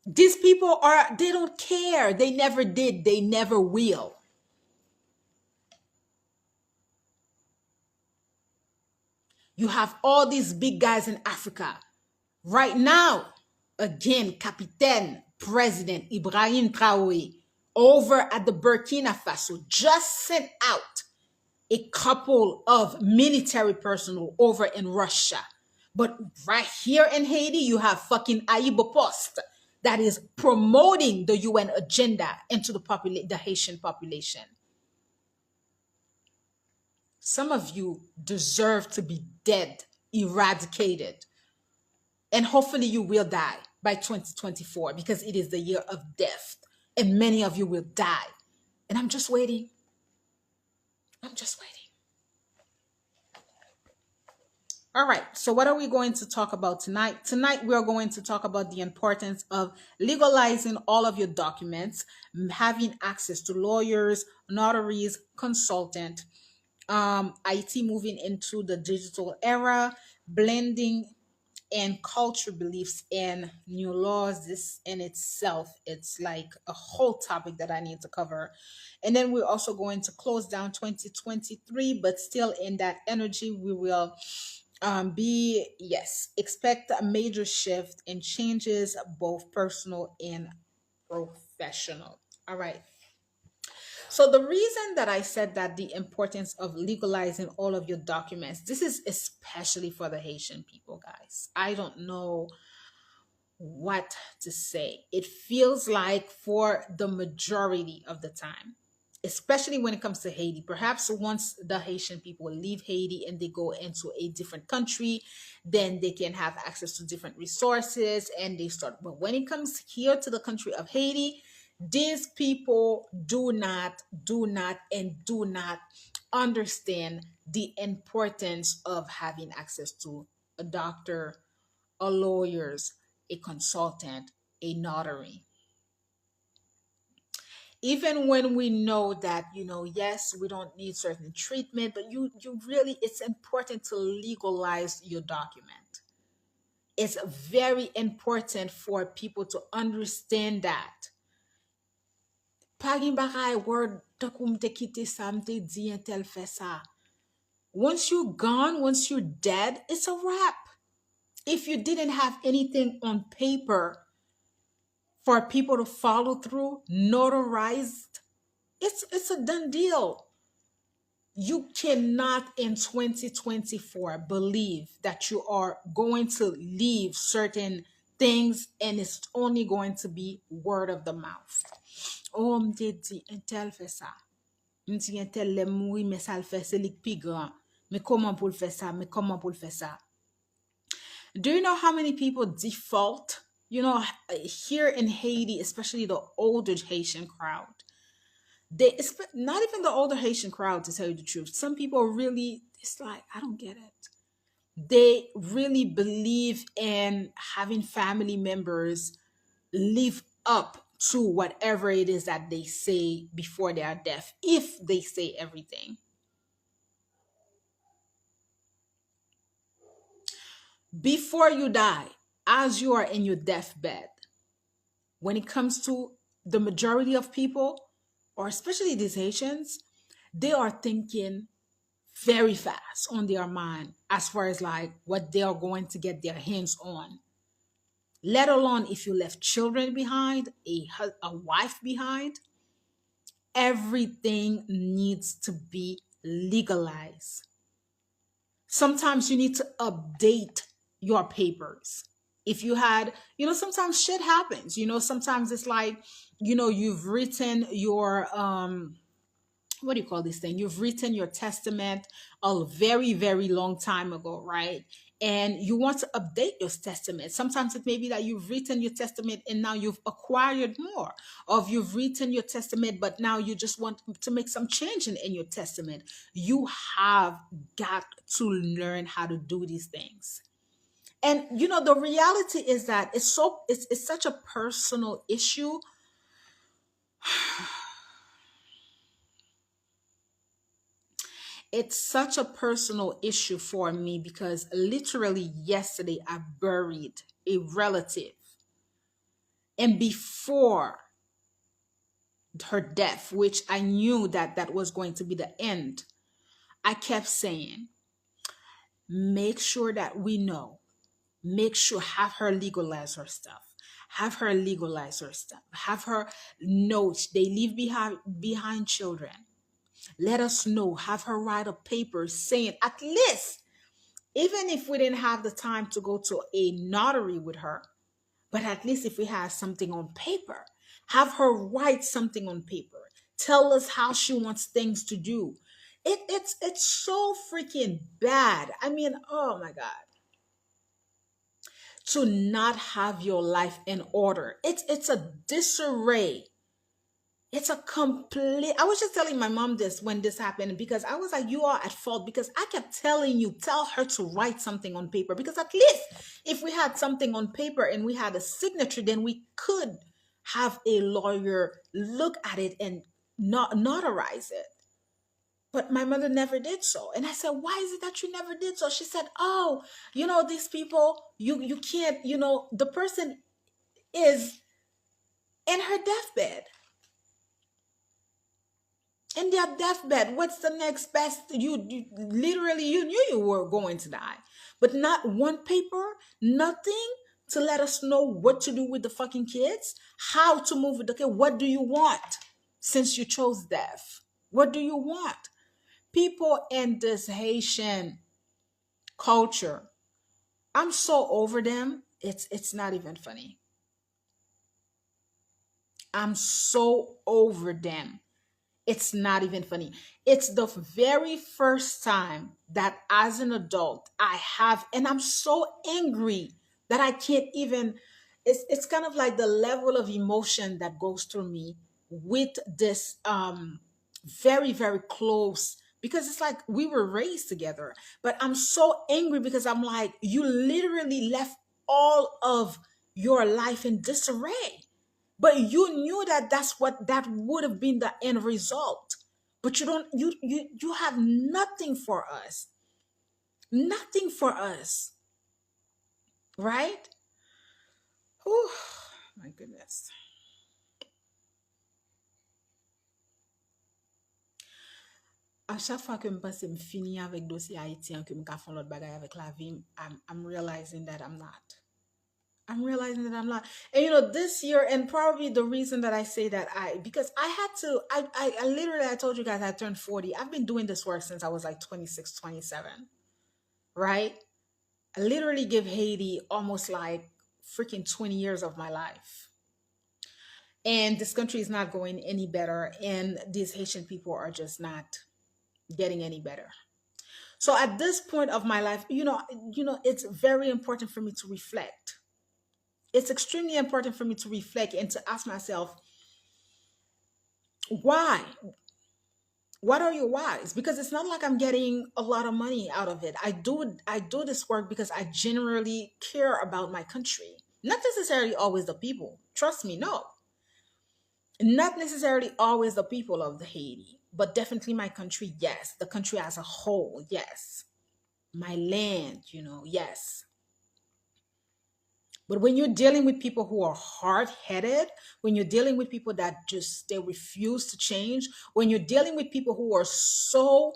These people they don't care. They never did. They never will. You have all these big guys in Africa. Right now, again, Capitaine President Ibrahim Traoré, over at the Burkina Faso just sent out a couple of military personnel over in Russia. But right here in Haiti, you have fucking Aiba Post that is promoting the UN agenda into the Haitian population. Some of you deserve to be dead, eradicated, and hopefully you will die by 2024 because it is the year of death, and many of you will die. And I'm just waiting. I'm just waiting. All right, so what are we going to talk about tonight? Tonight, we are going to talk about the importance of legalizing all of your documents, having access to lawyers, notaries, consultant, IT moving into the digital era, blending and culture beliefs and new laws. This in itself, it's like a whole topic that I need to cover. And then we're also going to close down 2023, but still in that energy, we will be, yes, expect a major shift and changes, both personal and professional. All right. So the reason that I said that the importance of legalizing all of your documents, this is especially for the Haitian people, guys. I don't know what to say. It feels like for the majority of the time, especially when it comes to Haiti, perhaps once the Haitian people leave Haiti and they go into a different country, then they can have access to different resources and they start. But when it comes here to the country of Haiti, these people do not understand the importance of having access to a doctor, a lawyers, a consultant, a notary. Even when we know that, yes, we don't need certain treatment, but you really, it's important to legalize your document. It's very important for people to understand that. Pagin bagay word takum te kite sam te di un tel fe sa. Once you're gone, once you're dead, it's a wrap. If you didn't have anything on paper for people to follow through, notarized, it's a done deal. You cannot in 2024 believe that you are going to leave certain things and it's only going to be word of the mouth. Oh, m'te di, entel fait ça. M'ti entel le mouri, mais ça le fait, c'est lik pi grand. Mais comment pour le faire ça? Mais comment pour le faire ça? Do you know how many people default? Here in Haiti, especially the older Haitian crowd, not even the older Haitian crowd, to tell you the truth. Some people really, it's like, I don't get it. They really believe in having family members live up to whatever it is that they say before they are deaf, if they say everything. Before you die, as you are in your deathbed, when it comes to the majority of people, or especially these Haitians, they are thinking very fast on their mind as far as like what they are going to get their hands on. Let alone if you left children behind, a wife behind, everything needs to be legalized. Sometimes you need to update your papers. If you had, sometimes shit happens. Sometimes it's like, you've written your what do you call this thing? You've written your testament a very, very long time ago, right? And you want to update your testament. Sometimes it may be that you've written your testament and now you've acquired more, or you've written your testament, but now you just want to make some change in your testament. You have got to learn how to do these things. And the reality is that it's such a personal issue. It's such a personal issue for me because literally yesterday I buried a relative. And before her death, which I knew that was going to be the end, I kept saying, make sure that we know, make sure, have her legalize her stuff. Have her legalize her stuff. Have her note they leave behind children. Let us know. Have her write a paper saying, at least, even if we didn't have the time to go to a notary with her, but at least if we have something on paper, have her write something on paper. Tell us how she wants things to do. It's so freaking bad. I mean, oh my God. To not have your life in order. It's a disarray. It's a complete. I was just telling my mom this when this happened because I was like, you are at fault because I kept telling you, tell her to write something on paper because at least if we had something on paper and we had a signature, then we could have a lawyer look at it and not notarize it. But my mother never did so. And I said, why is it that you never did so? She said, oh, these people, you can't, the person is in her deathbed. In their deathbed, what's the next best? You literally you knew you were going to die, but not one paper, nothing to let us know what to do with the fucking kids, how to move with the kid. What do you want since you chose death? What do you want? People in this Haitian culture, I'm so over them. It's not even funny. I'm so over them. It's not even funny. It's the very first time that as an adult I have, and I'm so angry that I can't even, it's kind of like the level of emotion that goes through me with this very, very close because it's like we were raised together. But I'm so angry because I'm like, you literally left all of your life in disarray, but you knew that that's what that would have been the end result. But you don't, you have nothing for us, nothing for us, right? Oh my goodness. À chaque fois que je pense que je finis avec dossier haïtien que je fais l'autre bagaille avec la vie, I'm realizing that I'm not. I'm realizing that I'm not. And this year, and probably the reason that I say that because I had to, I literally, I told you guys I turned 40. I've been doing this work since I was like 26, 27, right? I literally give Haiti almost like freaking 20 years of my life. And this country is not going any better. And these Haitian people are just not getting any better. So at this point of my life, it's very important for me to reflect. It's extremely important for me to reflect and to ask myself, why? What are your whys? Because it's not like I'm getting a lot of money out of it. I do this work because I generally care about my country. Not necessarily always the people. Trust me, no. Not necessarily always the people of the Haiti, but definitely my country, yes. The country as a whole, yes. My land, yes. But when you're dealing with people who are hard-headed, when you're dealing with people that just they refuse to change, when you're dealing with people who are so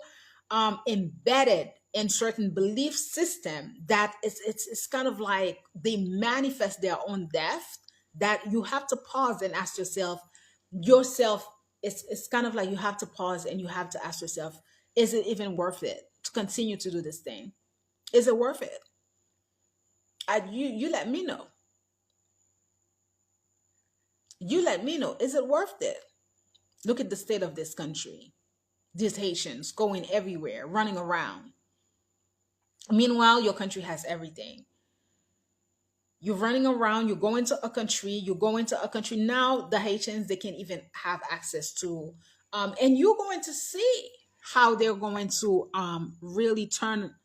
embedded in certain belief system that it's kind of like they manifest their own death, that you have to pause and ask yourself, it's kind of like you have to pause and you have to ask yourself, is it even worth it to continue to do this thing? Is it worth it? You let me know. You let me know. Is it worth it? Look at the state of this country. These Haitians going everywhere, running around. Meanwhile, your country has everything. You're running around, you go into a country now, the Haitians, they can't even have access to, and you're going to see how they're going to really turn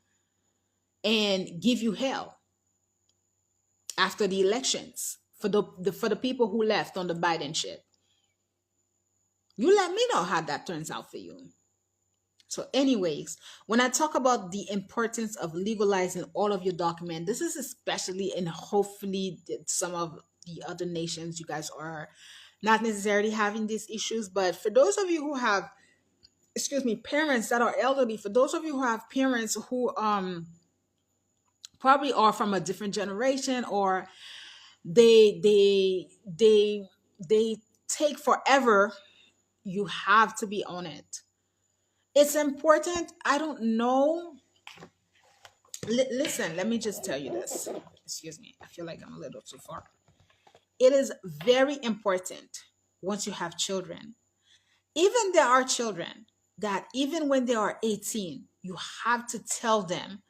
and give you hell after the elections for the people who left on the Biden shit. You let me know how that turns out for you. So, anyways, when I talk about the importance of legalizing all of your documents, this is especially and hopefully some of the other nations, you guys are not necessarily having these issues. But for those of you who have, excuse me, parents that are elderly, for those of you who have parents who probably are from a different generation or They take forever. You have to be on it. It's important. I don't know. Listen, let me just tell you this. Excuse me. I feel like I'm a little too far. It is very important once you have children. Even there are children that even when they are 18, you have to tell them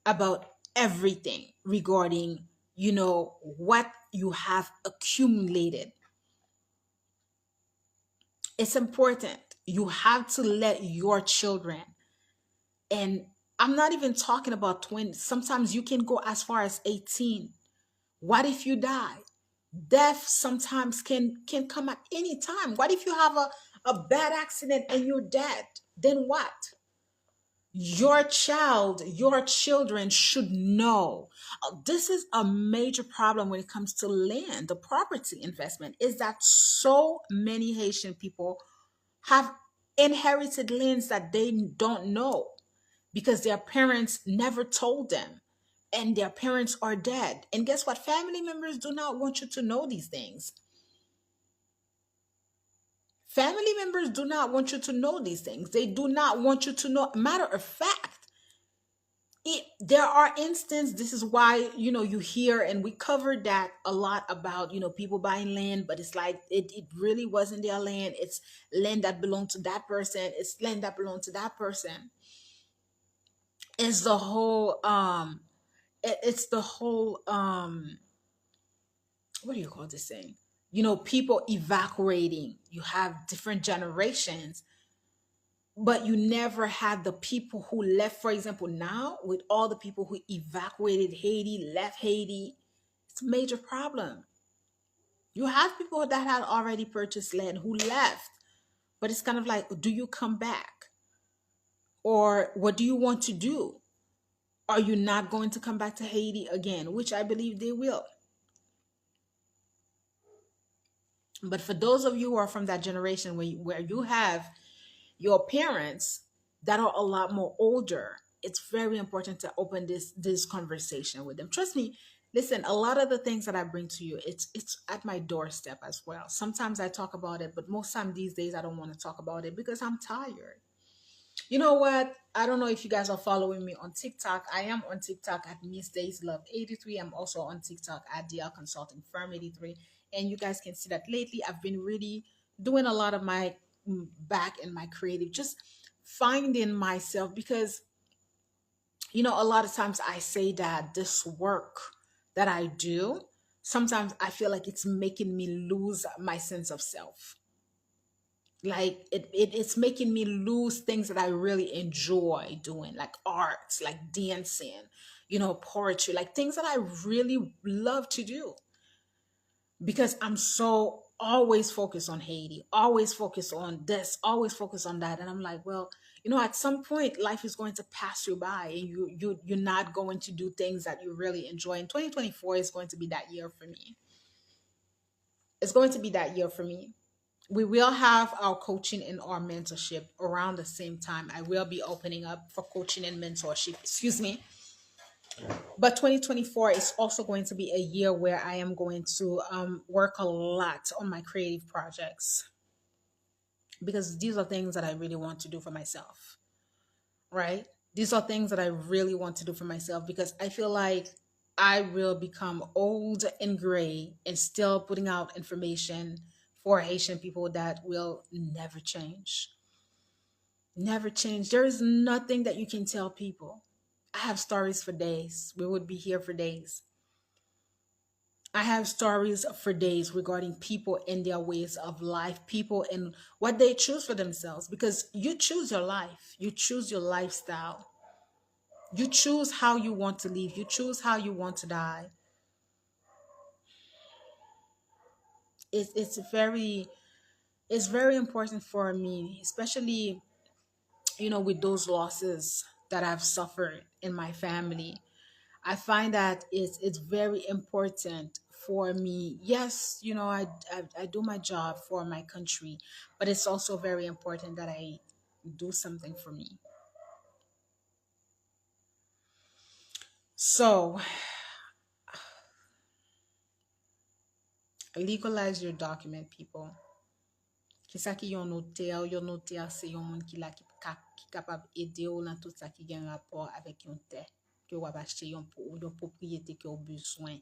about everything regarding, what you have accumulated. It's important. You have to let your children, and I'm not even talking about 20. Sometimes you can go as far as 18. What if you die? Death sometimes can come at any time. What if you have a bad accident and you're dead? Then what? Your children should know. This is a major problem when it comes to land, the property investment, is that so many Haitian people have inherited lands that they don't know because their parents never told them, and their parents are dead. And guess what? Family members do not want you to know these things. Family members do not want you to know these things. They do not want you to know. Matter of fact, there are instances. This is why you hear, and we covered that a lot about people buying land, but it's like it really wasn't their land. It's land that belonged to that person. It's land that belonged to that person. It's the whole it's the whole what do you call this thing? People evacuating. You have different generations, but you never had the people who left. For example, now with all the people who evacuated Haiti, left Haiti, it's a major problem. You have people that had already purchased land who left, but it's kind of like, do you come back? Or what do you want to do? Are you not going to come back to Haiti again? Which I believe they will. But for those of you who are from that generation where you have your parents that are a lot more older, it's very important to open this conversation with them. Trust me. Listen, a lot of the things that I bring to you, it's at my doorstep as well. Sometimes I talk about it, but most time these days I don't want to talk about it because I'm tired. You know what? I don't know if you guys are following me on TikTok. I am on TikTok at Miss Days Love 83. I'm also on TikTok at DL Consulting Firm 83. And you guys can see that lately I've been really doing a lot of my back in my creative, just finding myself because a lot of times I say that this work that I do, sometimes I feel like it's making me lose my sense of self. Like it's making me lose things that I really enjoy doing, like arts, like dancing, poetry, like things that I really love to do, because I'm so always focused on Haiti, always focused on this, always focused on that. And I'm like, well, at some point life is going to pass you by, and you're not going to do things that you really enjoy. And 2024 is going to be that year for me. It's going to be that year for me. We will have our coaching and our mentorship around the same time. I will be opening up for coaching and mentorship, excuse me. But 2024 is also going to be a year where I am going to work a lot on my creative projects, because these are things that I really want to do for myself, right? These are things that I really want to do for myself, because I feel like I will become old and gray and still putting out information for Haitian people that will never change. Never change. There is nothing that you can tell people. I have stories for days. We would be here for days. I have stories for days regarding people and their ways of life, people and what they choose for themselves, because you choose your life, you choose your lifestyle, you choose how you want to live, you choose how you want to die. It's very important for me, especially with those losses that I've suffered in my family. I find that it's very important for me. Yes, I do my job for my country, but it's also very important that I do something for me. So Legalize your document, people. Ki sa ki yon notaire se yon moun ki la ki kapab ede ou lan tout sa ki gen rapport avec yon terre. Que wap achete yon propriété que ou besoin.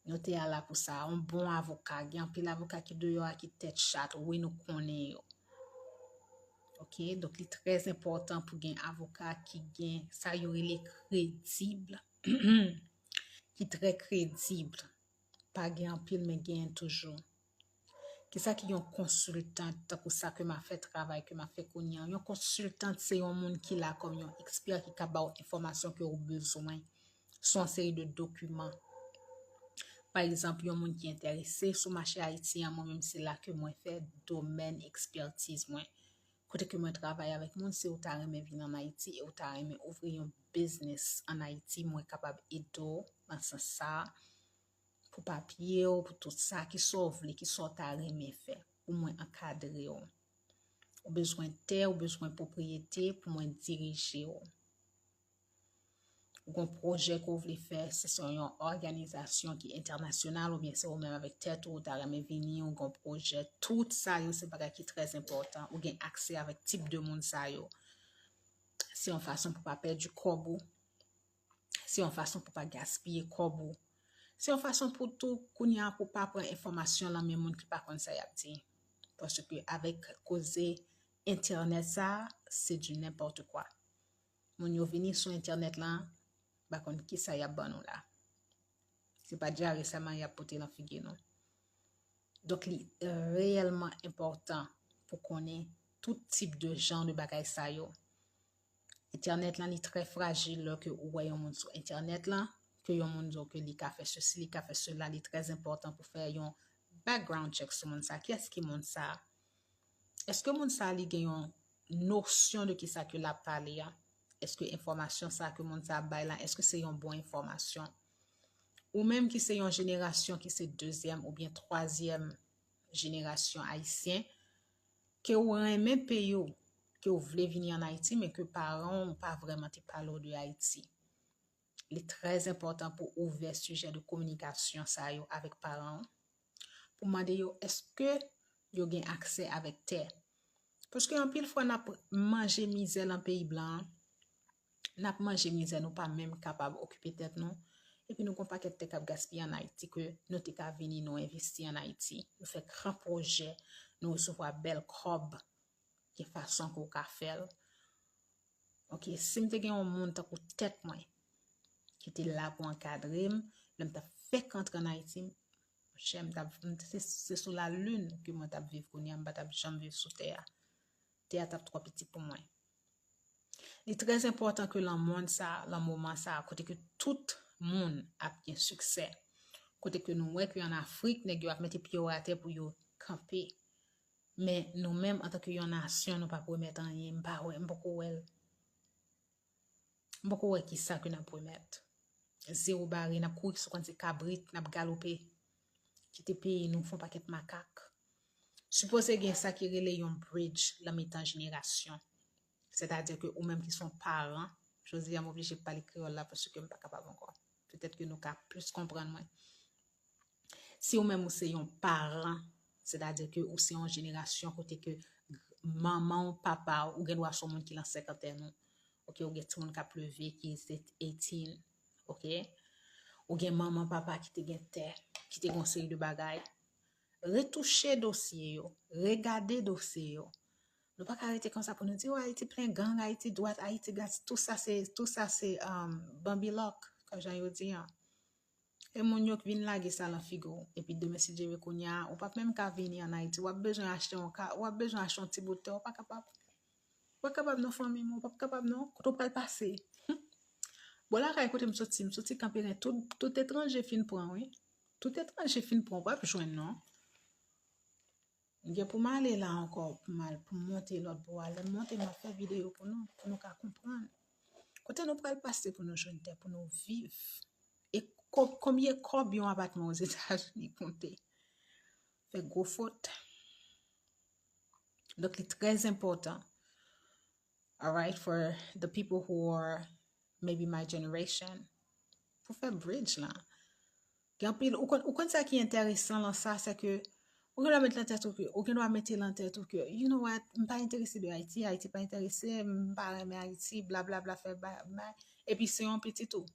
Notaire la pour ça, un bon avocat, gen pile avocat qui de yo a qui tête chat, oui nous connaît yo. OK, donc il est très important pour gen avocat qui gen ça yo les crédible. Qui très crédible. Pas gen pile mais gen toujours. Qui ça qui yon consultant pour ça que m'a fait travail que m'a fait connait. Yon consultant c'est un monde qui là comme yon expert qui capable information que ou besoin. Son série de documents. Par exemple, yon moun qui intéressé sur marché haïtien, moi-même c'est là que moi fait domaine expertise moi. Côté que moi travaille avec moun, c'est ou ta reme venir en Haïti et ou ta reme ouvrir un business en Haïti, moi capable aider dans ce ça pour papier ou pour tout ça qui sauve qui sort ta reme fait pour moi encadrer ou besoin de terre ou besoin de propriété pour moi diriger ou un projet que vous voulez faire, c'est une organisation qui est internationale ou bien c'est ou même avec tête ou t'as jamais venir un projet, tout ça c'est pas qui est très important ou gain accès avec type de monde ça yo. C'est une façon pour pas perdre du corbeau. C'est une façon pour pas gaspiller corbeau. C'est une façon pour tout kounya pour pas prendre information là même monde qui pas connaît ça y a dit. Parce que avec causer internet ça, c'est du n'importe quoi. Mon yo venir sur internet là par contre qui ça y a bon là c'est pas déjà récemment y a porté la figure non donc c'est réellement important pour connaître tout type de genre de bagaille ça yo internet là est très fragile là que ou voyons monde sur internet là que yon monde que li ka fait ceci li ka fait cela est très important pour faire un background check sur monde ça qu'est-ce qui monde ça est-ce que monde ça li gen une notion de qui ça que la parler est-ce que information ça que monde ça bail là est-ce que c'est une bonne information ou même qui c'est une génération qui c'est deuxième ou bien troisième génération haïtien que ou un même pays que vous voulez venir en Haïti mais que parents ont pas vraiment te parler de Haïti. Il est très important pour ouvrir sujet de communication ça yo avec parents pour demander yo est-ce que yo gen accès avec terre parce que en pile fois n'a manger misère dans pays blanc n'a manger misère nous pas même capable occuper tête non et puis nous qu'on pas que te cap gaspiller en Haïti que nous te cap venir nous investir en Haïti nous fait grand projet nous recevoir belle cob qui façon qu'on ka faire OK si me te gen un monde pour tête moi qui était là pour encadrer même t'a fait qu'entrer en Haïti j'aime c'est sur la lune que moi t'a vivre qu'on y a pas jamais vivre sur terre t'a trop petit pour moi. Il est très important que le monde ça, le moment ça, côté que tout le monde a bien succès. Côté que nous voyons qu'en Afrique, nous avons mis pied à terre pour y camper. Mais nous-mêmes, en tant que nation, nous ne pouvons pas mettre en rien. Beaucoup qui ça que nous pouvons mettre. Zéro barre, nous couru sur des cabrites, nous galopé. Qui te pays, nous font pas de macaques. Supposez que ça qui relève un bridge, la mettant génération. C'est-à-dire que ou même qui sont parents, je dis à m'obliger de parler créole là parce que je ne suis pas capable encore. Peut-être que nous pouvons plus comprendre moi. Si ou même ou c'est un parent, c'est-à-dire que ou c'est une génération côté que maman ou papa ou gen doit son monde qui dans cinquantaine. OK, ou gen tout monde qui a pleuvé qui est 18. OK? Ou gen maman papa qui te gen terre, qui te gon série de bagaille. Retoucher dossier yo, regarder dossier yo. Nous pas arrêter comme ça pour nous dire oh, Haïti plein gang, Haïti droite, Haïti gaz, tout ça c'est bambilok comme j'en dit hein. Et mon yo qui vinn laguer ça la figo et puis demain si Dieu veut qu'on y a ou pas même qu'à venir en Haïti ou a besoin acheter un cas ou a besoin acheter un petit bout de terre pas capable non famille pas capable non quand on pas le passer. Bon là écoutez me sorti camper tout étranger fin prend oui. Tout étranger fin prend pas joindre non. Pour m'aller là encore pour monter l'autre pour aller monter ma faire vidéo pour nous comprendre côté nous pas passer pour nous joindre pour nous vivre et combien un appartement aux États-Unis compter fait gros faute donc c'est très important all right for the people who are maybe my generation pour faire bridge là Gen pil, ou kon sa ki interesan lan sa, se ke, ou gen doit mettre lan tête ou ke, ou gen doit mettre lan tête ou ke, you know what, m pa interese de Haiti, Haiti pa interese, m pa reme Haiti, bla bla bla, fe ba, et puis c'est un petit tout.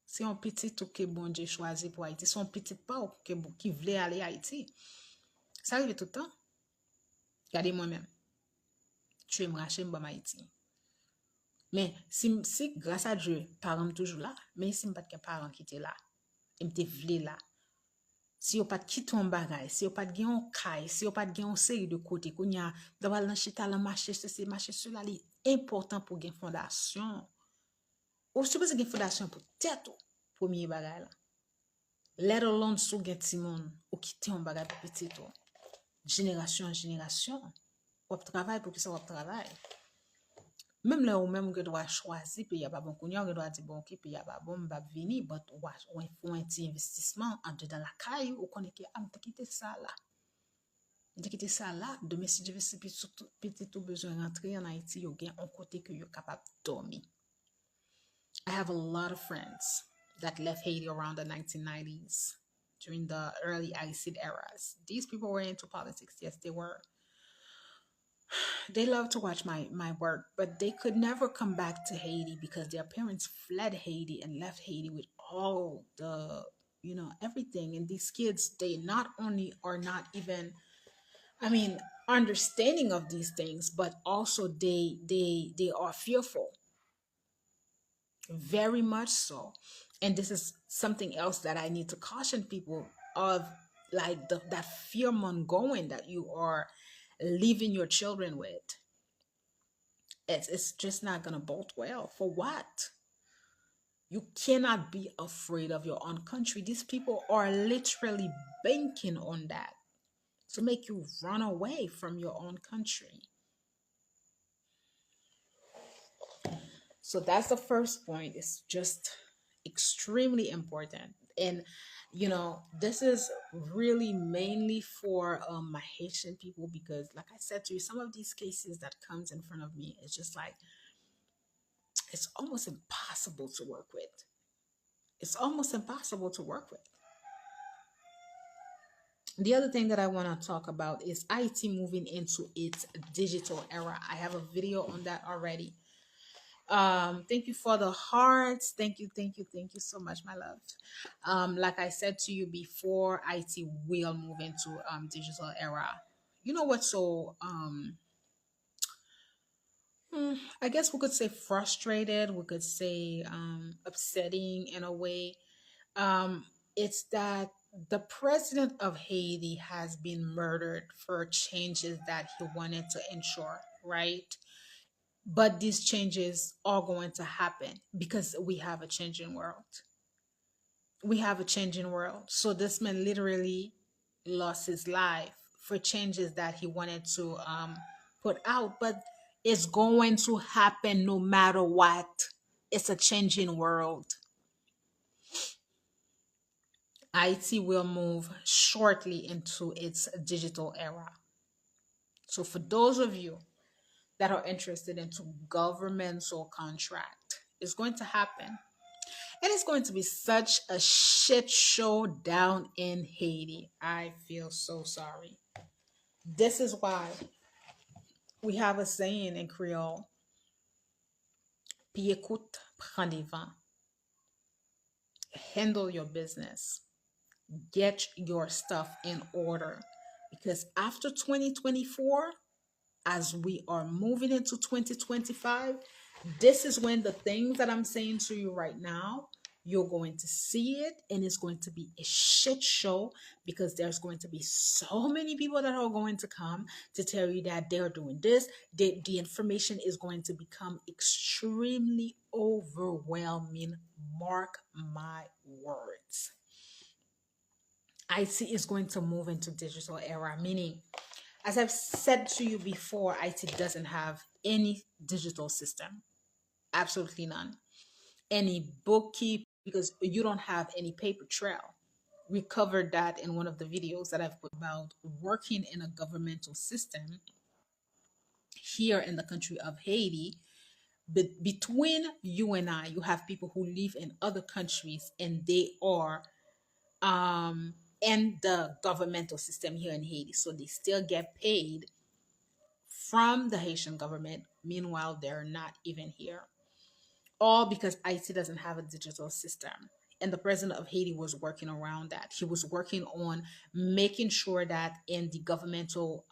C'est un petit tout que bon Dieu choisi pour Haïti. C'est un petit pas qui voulait aller à Haïti. Ça arrive tout le temps. Regardez moi-même. Tu es racheter en Haïti. Mais si grâce à Dieu, parents toujours là, mais si pas de parents qui étaient là, ils me voulaient là. Si vous pas de quitter un bagage, si vous pas de gagner un caille, si vous pas de gagner une série de côté, qu'on y a d'avoir l'enchita la marché, c'est marché cela, c'est important pour gagner fondation. Ou supposé gagner fondation pour tête premier bagage là. Let alone sou gen ti moun ou kite yon bagay pou petit ou. Génération en génération. Wap travail pour que ça wap travail. Même là ou même que doit choisir puis y a pas bon kounya, doit dire bon OK puis y a pas bon m'ba vini, but ou faut un petit investissement en dedans la caille ou connaît que am te quitter ça là. De quitter ça là, demain si je veux si petit tout besoin rentrer en Haïti, yo gen un côté que yo capable dormir. I have a lot of friends that left Haiti around the 1990s during the early Ayiti eras. These people were into politics. Yes, they were. They love to watch my work, but they could never come back to Haiti because their parents fled Haiti and left Haiti with all the, everything. And these kids, they not only are not even, I mean, understanding of these things, but also they are fearful, very much so. And this is something else that I need to caution people of, like that fear going that you are leaving your children with. It's just not gonna bode well. For what? You cannot be afraid of your own country. These people are literally banking on that to make you run away from your own country. So that's the first point. It's just extremely important. And, this is really mainly for my Haitian people because, like I said to you, some of these cases that comes in front of me, it's just like, it's almost impossible to work with. It's almost impossible to work with. The other thing that I want to talk about is IT moving into its digital era. I have a video on that already. Thank you for the hearts. Thank you so much, my love. Like I said to you before, IT will move into digital era. You know what's so I guess we could say frustrated, we could say upsetting in a way. It's that the president of Haiti has been murdered for changes that he wanted to ensure, right? But these changes are going to happen because we have a changing world. We have a changing world. So this man literally lost his life for changes that he wanted to put out, but it's going to happen no matter what. It's a changing world. IT will move shortly into its digital era. So for those of you that are interested into governmental contract, it's going to happen. And it's going to be such a shit show down in Haiti. I feel so sorry. This is why we have a saying in Creole, Pi écoute, prends des vents. Handle your business. Get your stuff in order. Because after 2024, as we are moving into 2025, this is when the things that I'm saying to you right now, you're going to see it and it's going to be a shit show because there's going to be so many people that are going to come to tell you that they're doing this. The information is going to become extremely overwhelming. Mark my words. IT is going to move into digital era, meaning, as I've said to you before, IT doesn't have any digital system. Absolutely none. Any bookkeep, because you don't have any paper trail. We covered that in one of the videos that I've put about working in a governmental system here in the country of Haiti. But between you and I, you have people who live in other countries and they are um, and the governmental system here in Haiti. So they still get paid from the Haitian government. Meanwhile, they're not even here. All because Haiti doesn't have a digital system. And the president of Haiti was working around that. He was working on making sure that in the governmental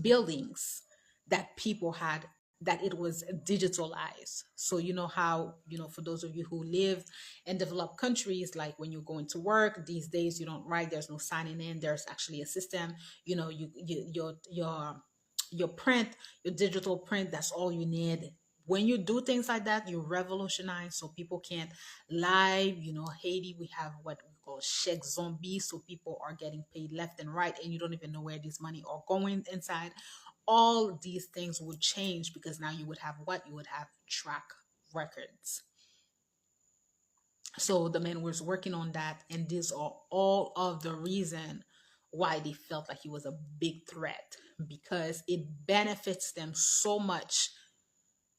buildings that people had, that it was digitalized. So you know how, for those of you who live in developed countries, like when you're going to work these days, you don't write, there's no signing in, there's actually a system. Your print, your digital print, that's all you need. When you do things like that, you revolutionize, so people can't lie. Haiti, we have what we call check zombie, so people are getting paid left and right, and you don't even know where this money are going inside. All these things would change, because now you would have what? You would have track records. So the man was working on that, and these are all of the reason why they felt like he was a big threat, because it benefits them so much.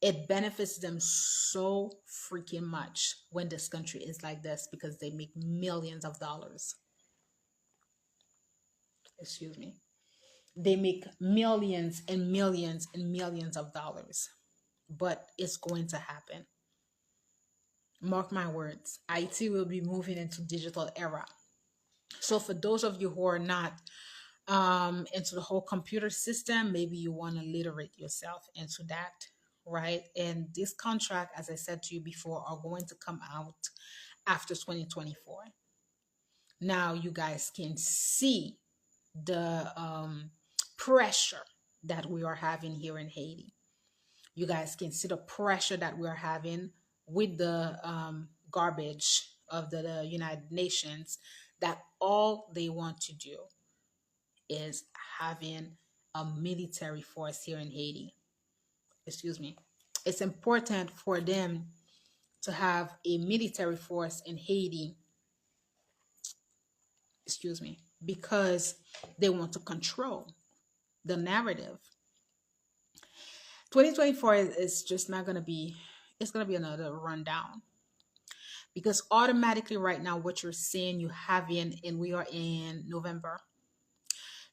It benefits them so freaking much when this country is like this, because they make millions of dollars. Excuse me. They make millions and millions and millions of dollars. But it's going to happen. Mark my words. IT will be moving into digital era. So for those of you who are not into the whole computer system, maybe you want to literate yourself into that, right? And this contract, as I said to you before, are going to come out after 2024. Now you guys can see the pressure that we are having here in Haiti. You guys can see the pressure that we're having with the garbage of the United Nations, that all they want to do is having a military force here in Haiti. Excuse me. It's important for them to have a military force in Haiti, excuse me, because they want to control the narrative. 2024 is just not going to be, it's going to be another rundown, because automatically right now what you're seeing, you have in, and we are in November,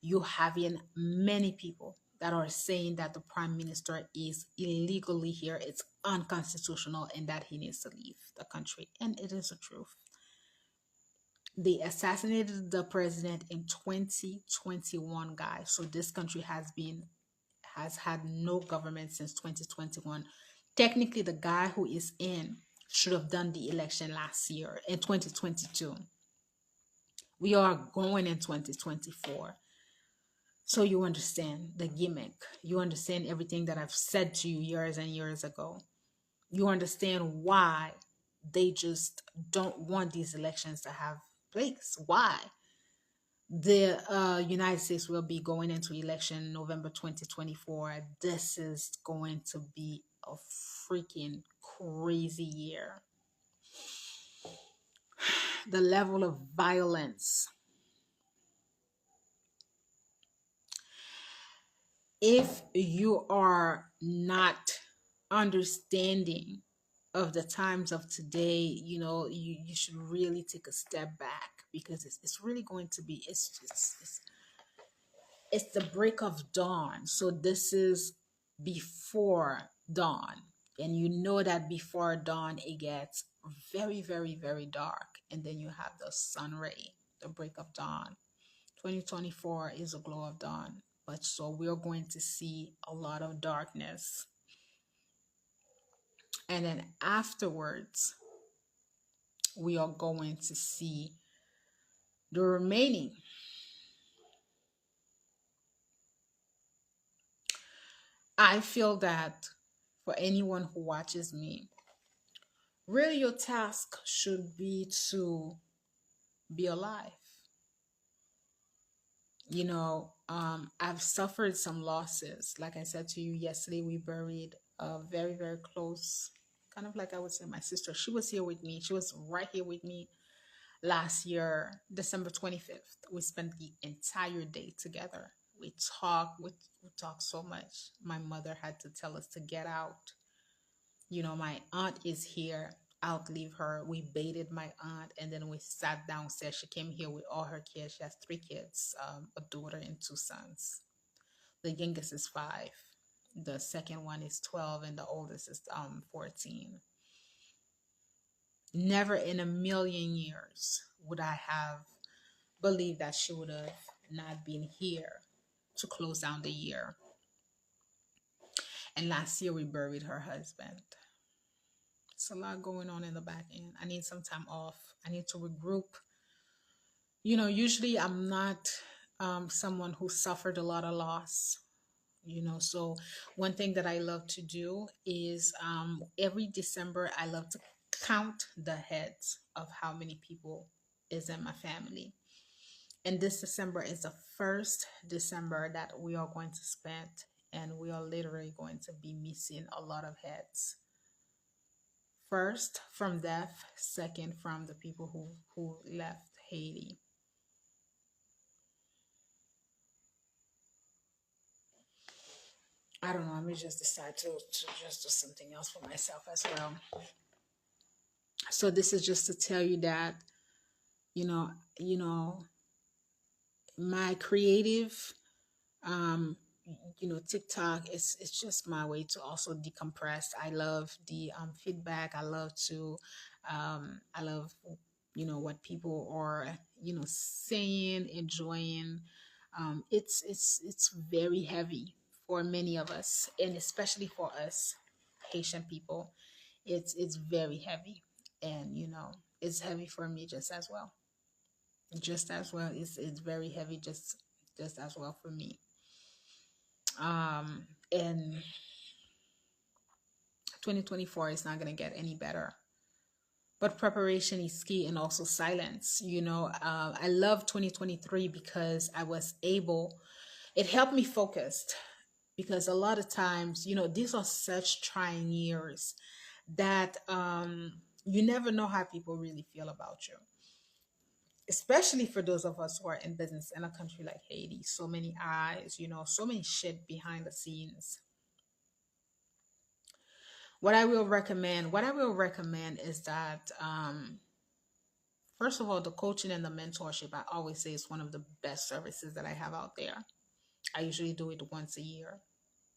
you have in many people that are saying that the prime minister is illegally here, it's unconstitutional, and that he needs to leave the country. And it is the truth. They assassinated the president in 2021, guys. So this country has had no government since 2021. Technically, the guy who is in should have done the election last year in 2022. We are going in 2024. So you understand the gimmick. You understand everything that I've said to you years and years ago. You understand why they just don't want these elections to have place. Why? The United States will be going into election November 2024. This is going to be a freaking crazy year. The level of violence. If you are not understanding of the times of today, you should really take a step back, because it's really going to be, it's the break of dawn. So this is before dawn. And you know that before dawn, it gets very, very, very dark. And then you have the sun ray, the break of dawn. 2024 is a glow of dawn. But so we're going to see a lot of darkness. And then afterwards, we are going to see the remaining. I feel that for anyone who watches me, really your task should be to be alive. I've suffered some losses. Like I said to you yesterday, we buried a very, very close, kind of like I would say my sister. She was here with me. She was right here with me last year, December 25th. We spent the entire day together. We talked so much. My mother had to tell us to get out. My aunt is here. outlive her. We baited my aunt, and then we sat downstairs. She came here with all her kids. She has three kids, a daughter and two sons. The youngest is 5. The second one is 12, and the oldest is 14. Never in a million years would I have believed that she would have not been here to close down the year. And last year we buried her husband. It's a lot going on in the back end. I need some time off. I need to regroup. Usually I'm not someone who suffered a lot of loss. So one thing that I love to do is every December I love to count the heads of how many people is in my family. And this December is the first December that we are going to spend, and we are literally going to be missing a lot of heads. First from death, second from the people who left Haiti. I don't know. I may just decide to just do something else for myself as well. So this is just to tell you that you know, you know, my creative um TikTok is it's just my way to also decompress. I love the feedback. I love what people are saying, enjoying. It's very heavy for many of us, and especially for us Haitian people. It's very heavy, and it's heavy for me just as well. Just as well, it's very heavy, just as well for me. And 2024 is not going to get any better, but preparation is key, and also silence. I love 2023 because I was able, it helped me focus, because a lot of times these are such trying years that you never know how people really feel about you, especially for those of us who are in business in a country like Haiti. So many eyes, so many shit behind the scenes. What I will recommend is that first of all, the coaching and the mentorship, I always say, is one of the best services that I have out there. I usually do it once a year.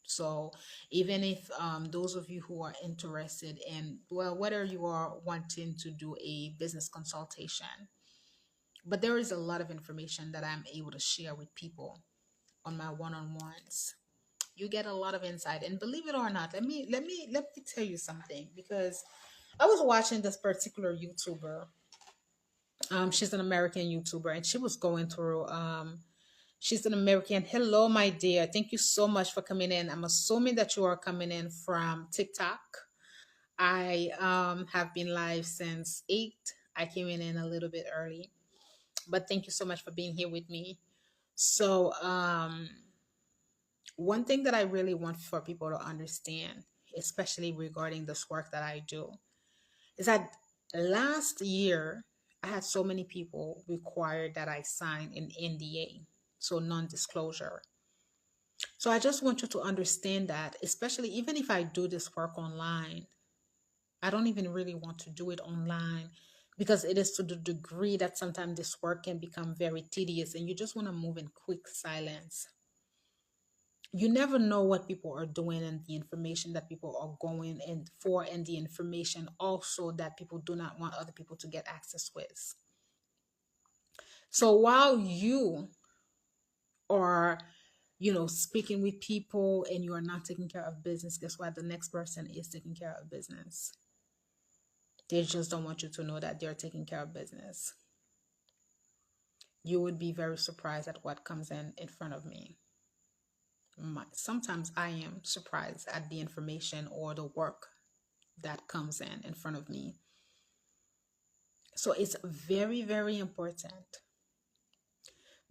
So even if those of you who are interested in, well, whether you are wanting to do a business consultation, but there is a lot of information that I'm able to share with people on my one-on-ones. You get a lot of insight, and believe it or not, let me tell you something, because I was watching this particular YouTuber. She's an American YouTuber, and she was going through. She's an American. Hello, my dear. Thank you so much for coming in. I'm assuming that you are coming in from TikTok. I have been live since 8. I came in a little bit early, but thank you so much for being here with me. So, one thing that I really want for people to understand, especially regarding this work that I do, is that last year I had so many people require that I sign an NDA, so non disclosure. So I just want you to understand that, especially even if I do this work online, I don't even really want to do it online, because it is to the degree that sometimes this work can become very tedious, and you just want to move in quick silence. You never know what people are doing, and the information that people are going in for, and the information also that people do not want other people to get access with. So while you are speaking with people, and you are not taking care of business, guess what? The next person is taking care of business. They just don't want you to know that they're taking care of business. You would be very surprised at what comes in front of me. Sometimes I am surprised at the information or the work that comes in front of me. So it's very, very important,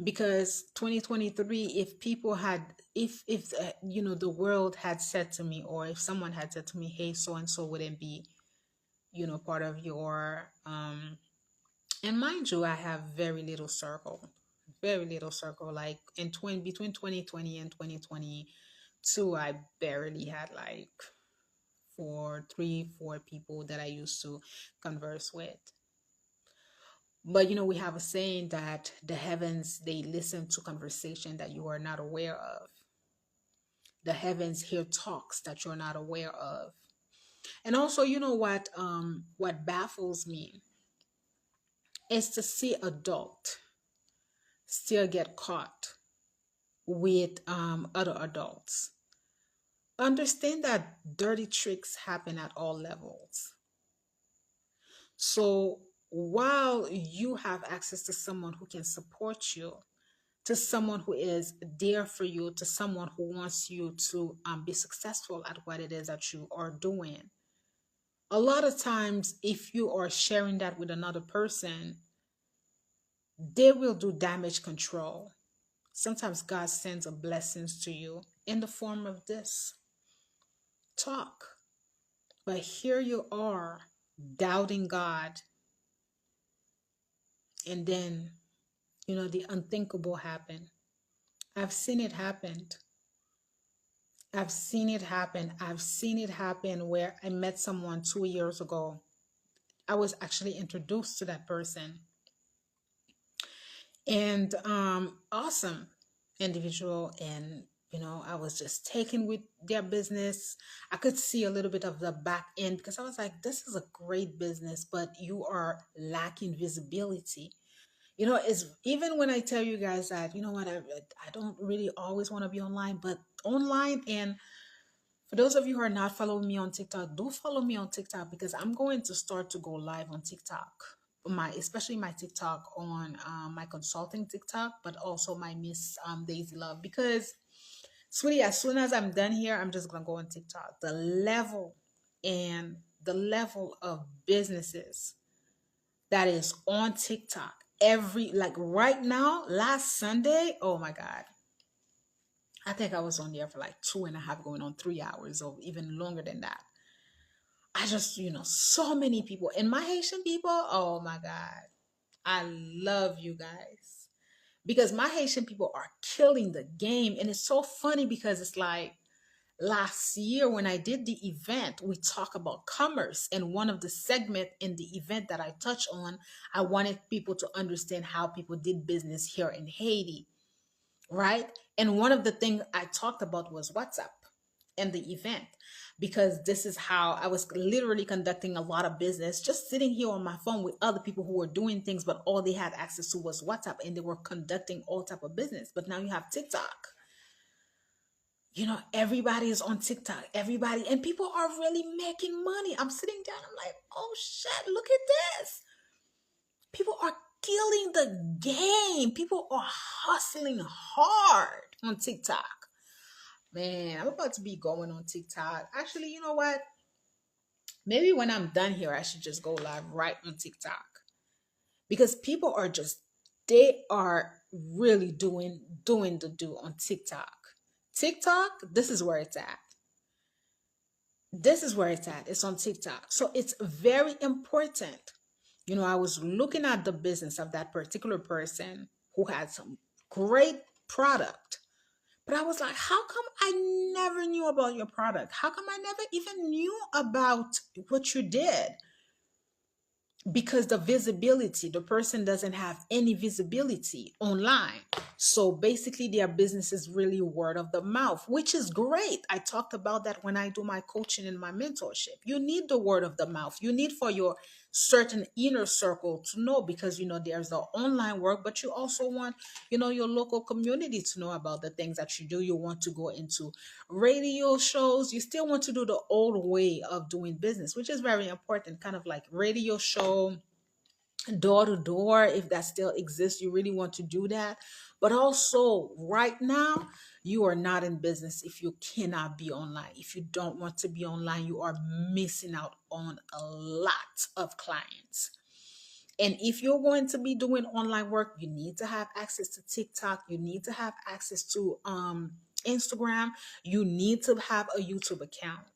because 2023, if people had, if the world had said to me, or if someone had said to me, hey, so and so wouldn't be part of your and mind you, I have very little circle. Like between 2020 and 2022, I barely had like for 3, 4 people that I used to converse with. But we have a saying that the heavens, they listen to conversation that you are not aware of. The heavens hear talks that you're not aware of. And also, what baffles me is to see adult still get caught with other adults. Understand that dirty tricks happen at all levels. So while you have access to someone who can support you, to someone who is there for you, to someone who wants you to be successful at what it is that you are doing, a lot of times, if you are sharing that with another person, they will do damage control. Sometimes God sends a blessings to you in the form of this talk. But here you are doubting God, and then, the unthinkable happened. I've seen it happen. I've seen it happen. I've seen it happen where I met someone 2 years ago. I was actually introduced to that person, and awesome individual, and I was just taken with their business. I could see a little bit of the back end because I was like, this is a great business, but you are lacking visibility. It's even when I tell you guys that, what, I don't really always want to be online, but online. And for those of you who are not following me on TikTok, do follow me on TikTok because I'm going to start to go live on TikTok. Especially my TikTok on my consulting TikTok, but also my Miss Daisy Love. Because, sweetie, as soon as I'm done here, I'm just gonna go on TikTok. The level of businesses that is on TikTok, every, like, right now, last Sunday, oh my God, I think I was on there for like 2.5, going on 3 hours, or even longer than that. I just, so many people. And my Haitian people, oh my God, I love you guys. Because my Haitian people are killing the game. And it's so funny because it's like last year when I did the event, we talk about commerce. And one of the segment in the event that I touched on, I wanted people to understand how people did business here in Haiti, right? And one of the things I talked about was WhatsApp in the event, because this is how I was literally conducting a lot of business, just sitting here on my phone with other people who were doing things, but all they had access to was WhatsApp, and they were conducting all type of business. But now you have TikTok. Everybody is on TikTok. Everybody, and people are really making money. I'm sitting down, I'm like, oh shit, look at this. People are killing the game. People are hustling hard on TikTok. Man, I'm about to be going on TikTok. Actually, you know what? Maybe when I'm done here, I should just go live right on TikTok, because people are just, they are really doing the do on TikTok. TikTok, this is where it's at. This is where it's at. It's on TikTok. So it's very important. I was looking at the business of that particular person who had some great product. But I was like, how come I never knew about your product? How come I never even knew about what you did? Because the person doesn't have any visibility online. So basically their business is really word of the mouth, which is great. I talked about that when I do my coaching and my mentorship. You need the word of the mouth. You need for your certain inner circle to know, because there's the online work, but you also want your local community to know about the things that you do. You want to go into radio shows. You still want to do the old way of doing business, which is very important, kind of like radio show, door to door, if that still exists. You really want to do that. But also right now, you are not in business if you cannot be online. If you don't want to be online, you are missing out on a lot of clients. And if you're going to be doing online work, you need to have access to TikTok. You need to have access to Instagram. You need to have a YouTube account.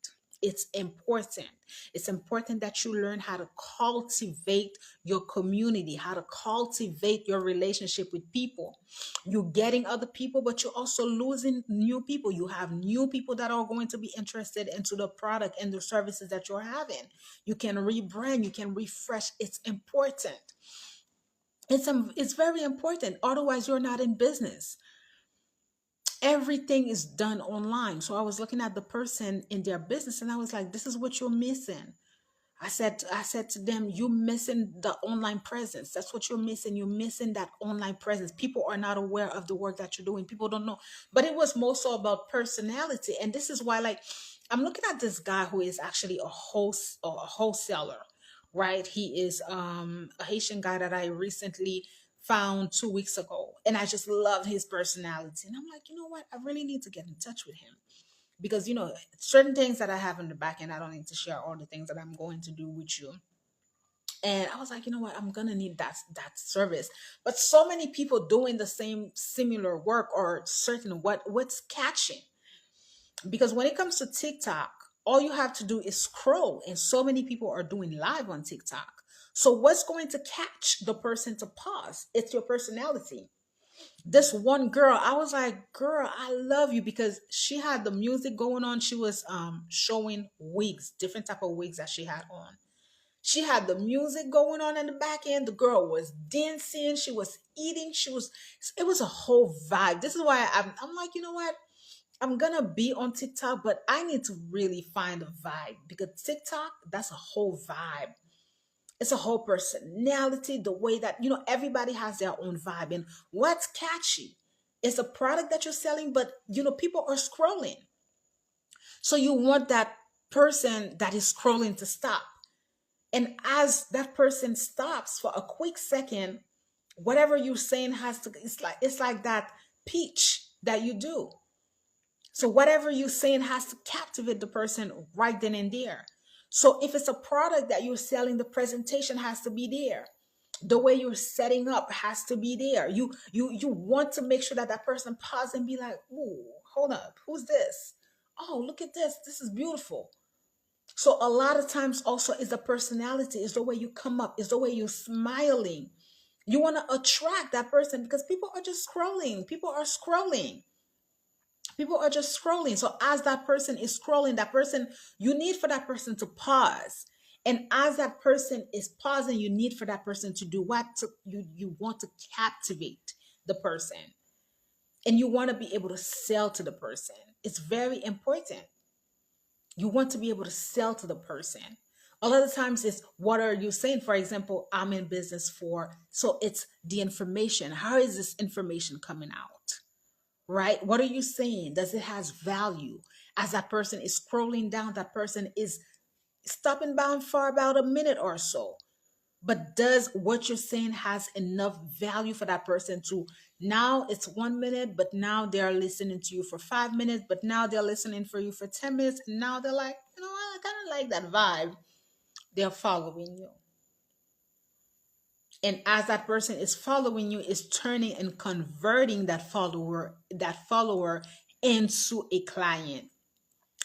It's important. It's important that you learn how to cultivate your community, how to cultivate your relationship with people. You're getting other people, but you're also losing new people. You have new people that are going to be interested into the product and the services that you're having. You can rebrand, you can refresh. It's important. It's very important. Otherwise, you're not in business. Everything is done online. So I was looking at the person in their business and I was like, this is what you're missing. I said to them, you're missing the online presence. That's what you're missing. You're missing that online presence. People are not aware of the work that you're doing. People don't know. But it was more so about personality. And this is why, like, I'm looking at this guy who is actually a wholesaler, right? He is a Haitian guy that I recently found 2 weeks ago. And I just love his personality. And I'm like, you know what? I really need to get in touch with him because certain things that I have in the back end, I don't need to share all the things that I'm going to do with you. And I was like, you know what, I'm gonna need that service. But so many people doing the same similar work or certain what's catching. Because when it comes to TikTok, all you have to do is scroll, and so many people are doing live on TikTok. So what's going to catch the person to pause? It's your personality. This one girl, I was like, girl, I love you, because she had the music going on. She was showing wigs, different type of wigs that she had on. She had the music going on in the back end. The girl was dancing, she was eating, it was a whole vibe. This is why I'm like, you know what, I'm gonna be on TikTok, but I need to really find a vibe, because TikTok, that's a whole vibe. It's a whole personality, the way that everybody has their own vibe. And what's catchy is a product that you're selling, but people are scrolling. So you want that person that is scrolling to stop. And as that person stops for a quick second, whatever you're saying has to, it's like that pitch that you do. So whatever you're saying has to captivate the person right then and there. So if it's a product that you're selling, the presentation has to be there. The way you're setting up has to be there. You want to make sure that that person pause and be like, "Ooh, hold up, who's this? Oh, look at this. This is beautiful." So a lot of times also is the personality, is the way you come up, is the way you're smiling. You want to attract that person because people are just scrolling. People are just scrolling. So as that person is scrolling, that person, you need for that person to pause. And as that person is pausing, you need for that person to do what? You want to captivate the person. And you want to be able to sell to the person. It's very important. You want to be able to sell to the person. A lot of times it's, what are you saying? For example, I'm in business for, so it's the information. How is this information coming out? Right? What are you saying? Does it has value? As that person is scrolling down, that person is stopping by for about a minute or so. But does what you're saying has enough value for that person to, now it's 1 minute, but now they're listening to you for 5 minutes, but now they're listening for you for 10 minutes. And now they're like, I kind of like that vibe. They're following you. And as that person is following you, is turning and converting that follower into a client,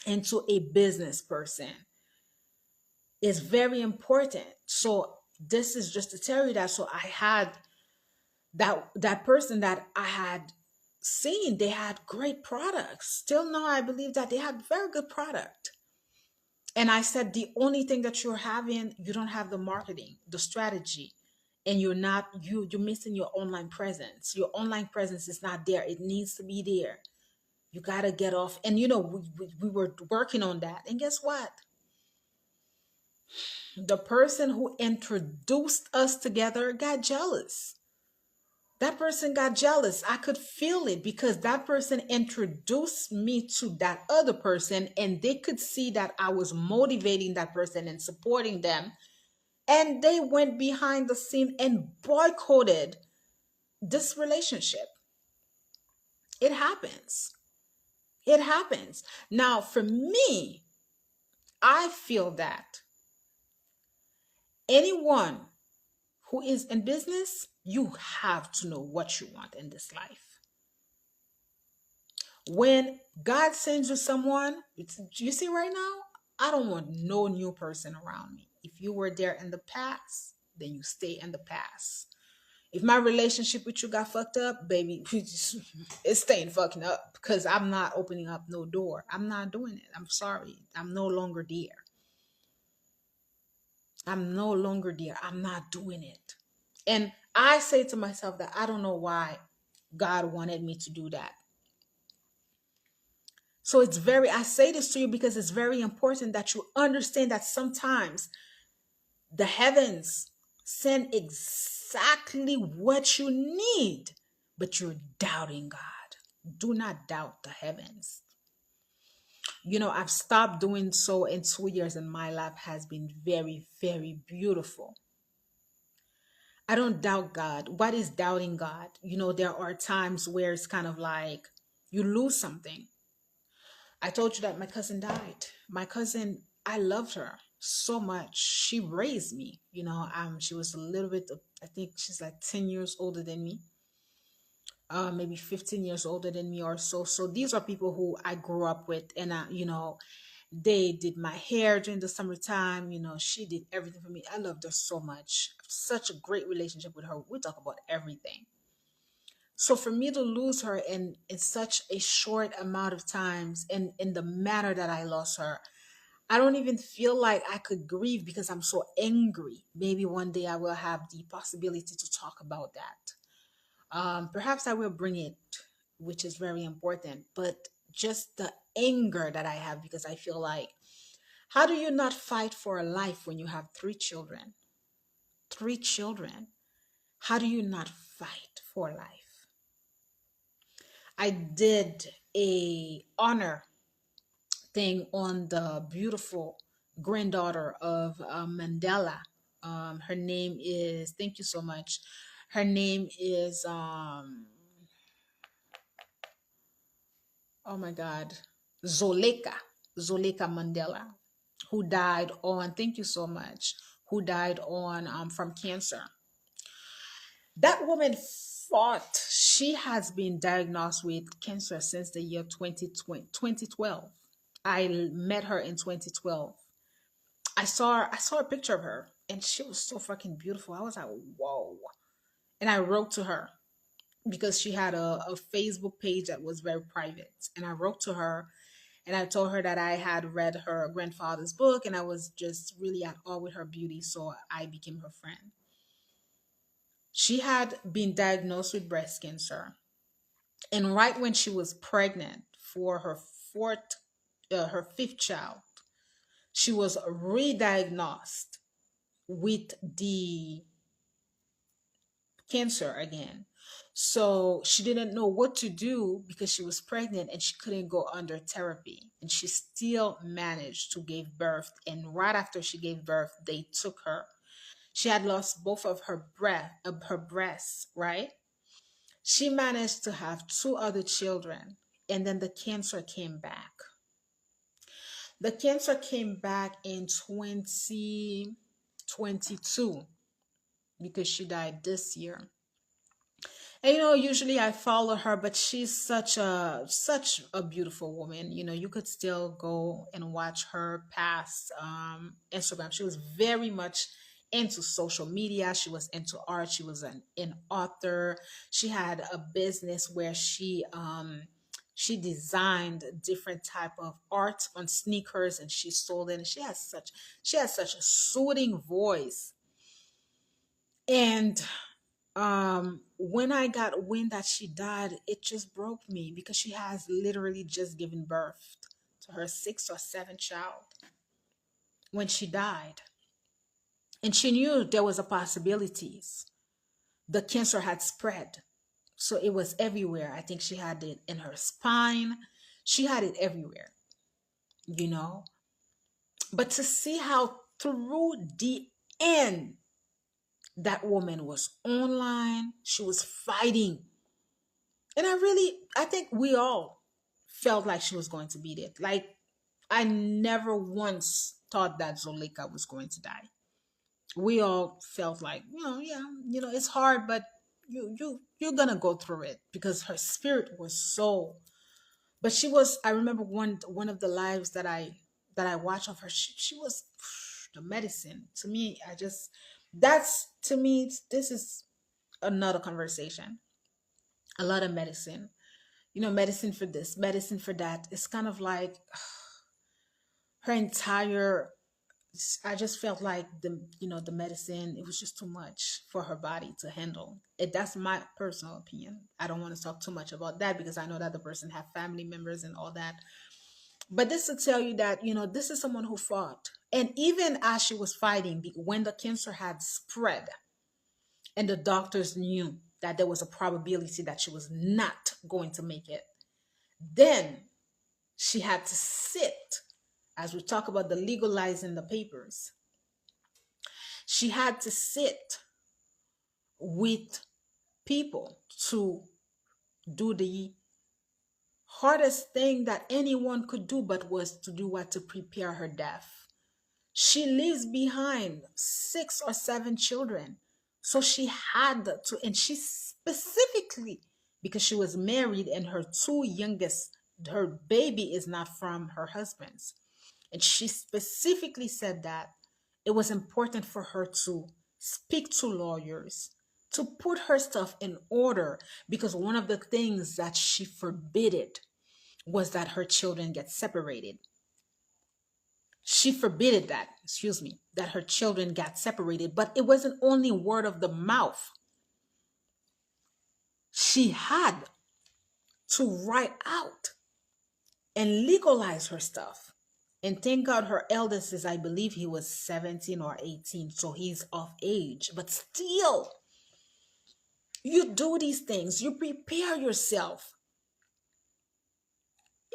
into a business person. Is very important. So this is just to tell you that. So I had that person that I had seen, they had great products. Still now I believe that they had very good product. And I said, the only thing that you're having, you don't have the marketing, the strategy, and you're missing your online presence. Your online presence is not there. It needs to be there. You got to get off. And we were working on that. And guess what? The person who introduced us together got jealous. That person got jealous. I could feel it because that person introduced me to that other person, and they could see that I was motivating that person and supporting them. And they went behind the scene and boycotted this relationship. It happens. It happens. Now, for me, I feel that anyone who is in business, you have to know what you want in this life. When God sends you someone, you see right now, I don't want no new person around me. If you were there in the past, then you stay in the past. If my relationship with you got fucked up, baby, it's staying fucking up because I'm not opening up no door. I'm not doing it. I'm sorry. I'm no longer there. I'm no longer there. I'm not doing it. And I say to myself that I don't know why God wanted me to do that. So it's very, I say this to you because it's very important that you understand that sometimes the heavens send exactly what you need, but you're doubting God. Do not doubt the heavens. I've stopped doing so in 2 years, and my life has been very, very beautiful. I don't doubt God. What is doubting God? There are times where it's kind of like you lose something. I told you that my cousin died. My cousin, I loved her so much. She raised me. She was a little bit. I think she's like 10 years older than me. Maybe 15 years older than me or so. So these are people who I grew up with, and they did my hair during the summertime. She did everything for me. I loved her so much. Such a great relationship with her. We talk about everything. So for me to lose her in such a short amount of times and in the manner that I lost her, I don't even feel like I could grieve because I'm so angry. Maybe one day I will have the possibility to talk about that. Perhaps I will bring it, which is very important. But just the anger that I have because I feel like, how do you not fight for a life when you have three children? Three children. How do you not fight for life? I did a honor thing on the beautiful granddaughter of Mandela. Her name is, thank you so much. Her name is, oh my God, Zoleka, Zoleka Mandela, who died on, thank you so much, who died on from cancer. That woman fought. She has been diagnosed with cancer since the year 2012. I met her in 2012. I saw a picture of her and she was so fucking beautiful. I was like, whoa. And I wrote to her because she had a Facebook page that was very private. And I wrote to her and I told her that I had read her grandfather's book and I was just really at awe with her beauty. So I became her friend. She had been diagnosed with breast cancer. And right when she was pregnant for her fifth child, she was re-diagnosed with the cancer again. So she didn't know what to do because she was pregnant and she couldn't go under therapy. And she still managed to give birth. And right after she gave birth, they took her. She had lost both of her breasts, right? She managed to have two other children. And then the cancer came back. The cancer came back in 2022 because she died this year. And usually I follow her, but she's such a beautiful woman. You could still go and watch her past Instagram. She was very much into social media. She was into art. She was an author. She had a business where she designed different type of art on sneakers and she sold it. And she has such a soothing voice. And when I got wind that she died, it just broke me because she has literally just given birth to her sixth or seventh child when she died. And she knew there was a possibilities. The cancer had spread. So it was everywhere. I think she had it in her spine. She had it everywhere, you know. But to see how through the end that woman was online, she was fighting. And I think we all felt like she was going to beat it. Like, I never once thought that Zolika was going to die. We all felt like, yeah, it's hard, but you're gonna go through it because her spirit was so. But she was. I remember one of the lives that I watch of her, she was the medicine to me. I just that's to me this is another conversation. A lot of medicine, medicine for this, medicine for that. It's kind of like her entire. I just felt like the medicine, it was just too much for her body to handle. That's my personal opinion. I don't want to talk too much about that because I know that the person have family members and all that. But this to tell you that, this is someone who fought. And even as she was fighting, when the cancer had spread and the doctors knew that there was a probability that she was not going to make it, then she had to sit, as we talk about the legalizing the papers, she had to sit with people to do the hardest thing that anyone could do, but was to do what? To prepare her death. She leaves behind 6 or 7 children. So she had to, and she specifically, because she was married and her two youngest, her baby is not from her husband's. And she specifically said that it was important for her to speak to lawyers, to put her stuff in order, because one of the things that she forbidden was that her children get separated. She forbidden that, excuse me, that her children got separated, but it wasn't only word of the mouth. She had to write out and legalize her stuff. And thank God her eldest is, I believe he was 17 or 18, so he's of age. But still, you do these things, you prepare yourself.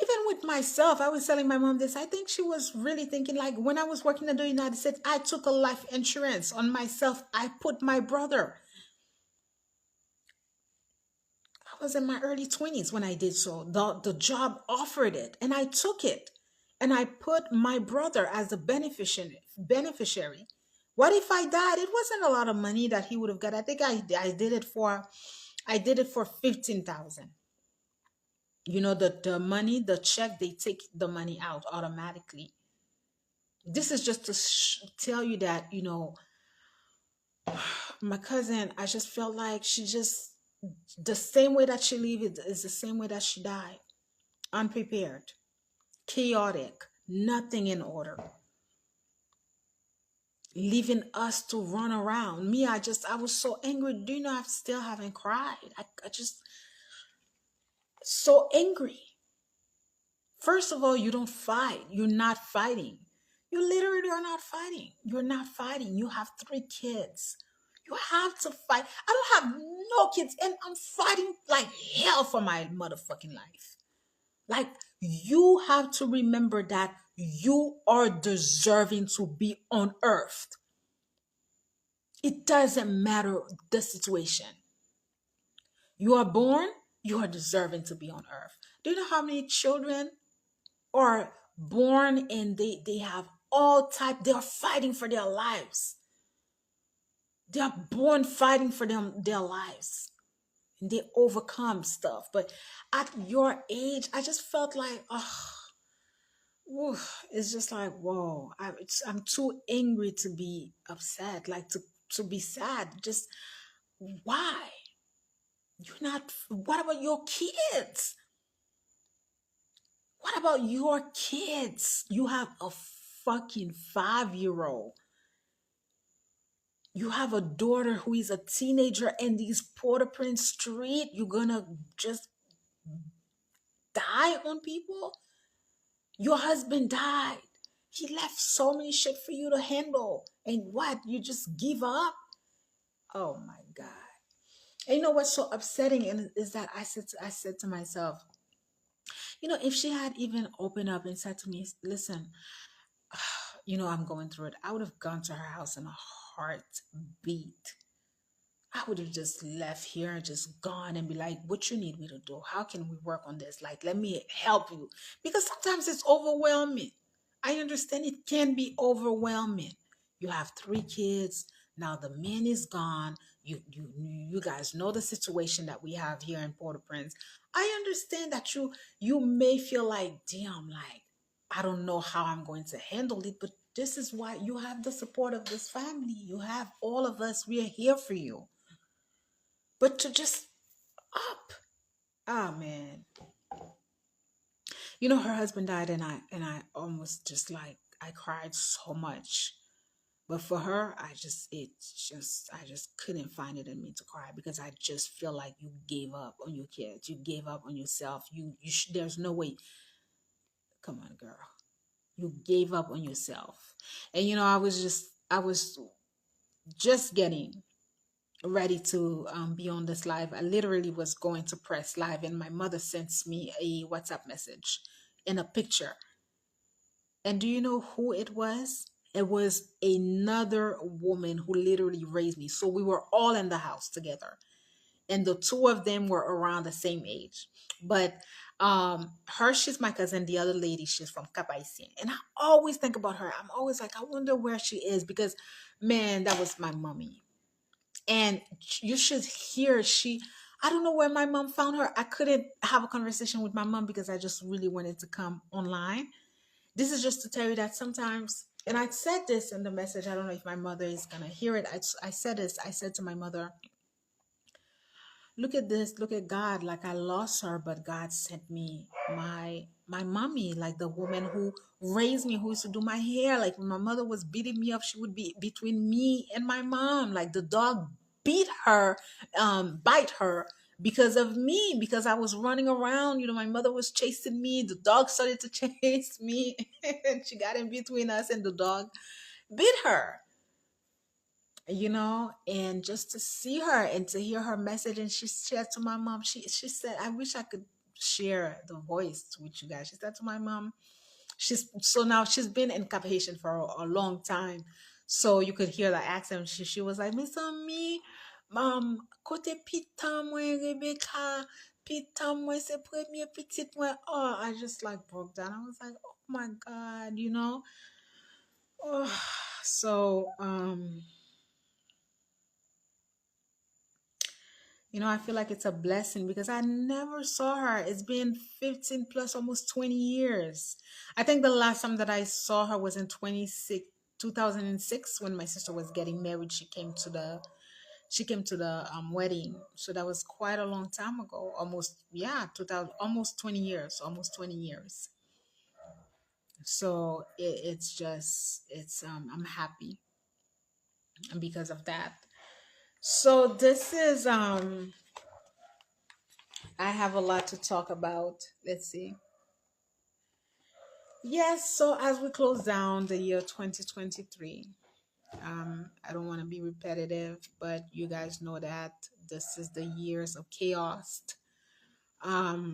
Even with myself, I was telling my mom this. I think she was really thinking, like, when I was working in the United States, I took a life insurance on myself. I put my brother. I was in my early 20s when I did so. The job offered it, and I took it. And I put my brother as a beneficiary. What if I died? It wasn't a lot of money that he would have got. I think I did it for 15,000. The money, the check, they take the money out automatically. This is just to tell you that, my cousin, I just felt like she just, the same way that she lived is the same way that she died. Unprepared, chaotic, nothing in order, leaving us to run around. Me, I was so angry. Do you know I still haven't cried? I just so angry. First of all, you don't fight. You're not fighting. You literally are not fighting. You're not fighting. You have 3 kids. You have to fight. I don't have no kids, and I'm fighting like hell for my motherfucking life. Like, you have to remember that you are deserving to be on earth. It doesn't matter the situation. You are born, you are deserving to be on earth. Do you know how many children are born and they have all type, they are fighting for their lives. They are born fighting for their lives. And they overcome stuff. But at your age, I just felt like, it's just like, whoa, I'm too angry to be upset, like to be sad. Just why? You're not, what about your kids? What about your kids? You have a fucking 5-year-old. You have a daughter who is a teenager in these Port-au-Prince street. You're gonna just die on people? Your husband died. He left so many shit for you to handle. And what? You just give up? Oh my God. And you know what's so upsetting is that I said to myself, if she had even opened up and said to me, listen, I'm going through it, I would have gone to her house in a heartbeat. I would have just left here and just gone and be like, what you need me to do? How can we work on this? Like, let me help you. Because sometimes it's overwhelming. I understand it can be overwhelming. You have 3 kids. Now the man is gone. You guys know the situation that we have here in Port-au-Prince. I understand that you may feel like, damn, like, I don't know how I'm going to handle it, but this is why you have the support of this family. You have all of us. We are here for you. But to just up. Ah man. You know, her husband died, and I almost just like I cried so much. But for her, I just couldn't find it in me to cry because I just feel like you gave up on your kids, you gave up on yourself. There's no way. Come on, girl, you gave up on yourself. And you know, I was just getting ready to be on this live. I literally was going to press live, and my mother sends me a WhatsApp message and a picture. And do you know who it was? It was another woman who literally raised me. So we were all in the house together. And the two of them were around the same age. But her, she's my cousin. The other lady, she's from Kapaisian. And I always think about her. I'm always like, I wonder where she is because, man, that was my mommy. And you should hear I don't know where my mom found her. I couldn't have a conversation with my mom because I just really wanted to come online. This is just to tell you that sometimes, and I said this in the message, I don't know if my mother is going to hear it. I said this, I said to my mother, look at this, look at God. Like I lost her, but God sent me my mommy, like the woman who raised me, who used to do my hair. Like when my mother was beating me up, she would be between me and my mom. Like the dog beat her, bite her because of me, because I was running around. You know, my mother was chasing me. The dog started to chase me, and she got in between us, and the dog bit her. You know, and just to see her and to hear her message, and she said to my mom, she said, I wish I could share the voice with you guys. She said to my mom, she's so now she's been in Cap Haitian for a long time, so you could hear the accent. She was like, Miss me, kote pitan mwen Rebecca, pitan mwen se premier petit mwen. Oh, I just like broke down. I was like, oh my God, you know. Oh, so you know, I feel like it's a blessing because I never saw her. It's been 15 plus almost 20 years. I think the last time that I saw her was in 2006 when my sister was getting married. She came to the wedding. So that was quite a long time ago. Almost, yeah, 2000, almost 20 years, almost 20 years. So it's just I'm happy because of that. So this is I have a lot to talk about. Let's see. Yes, so as we close down the year 2023, I don't want to be repetitive, but you guys know that this is the years of chaos.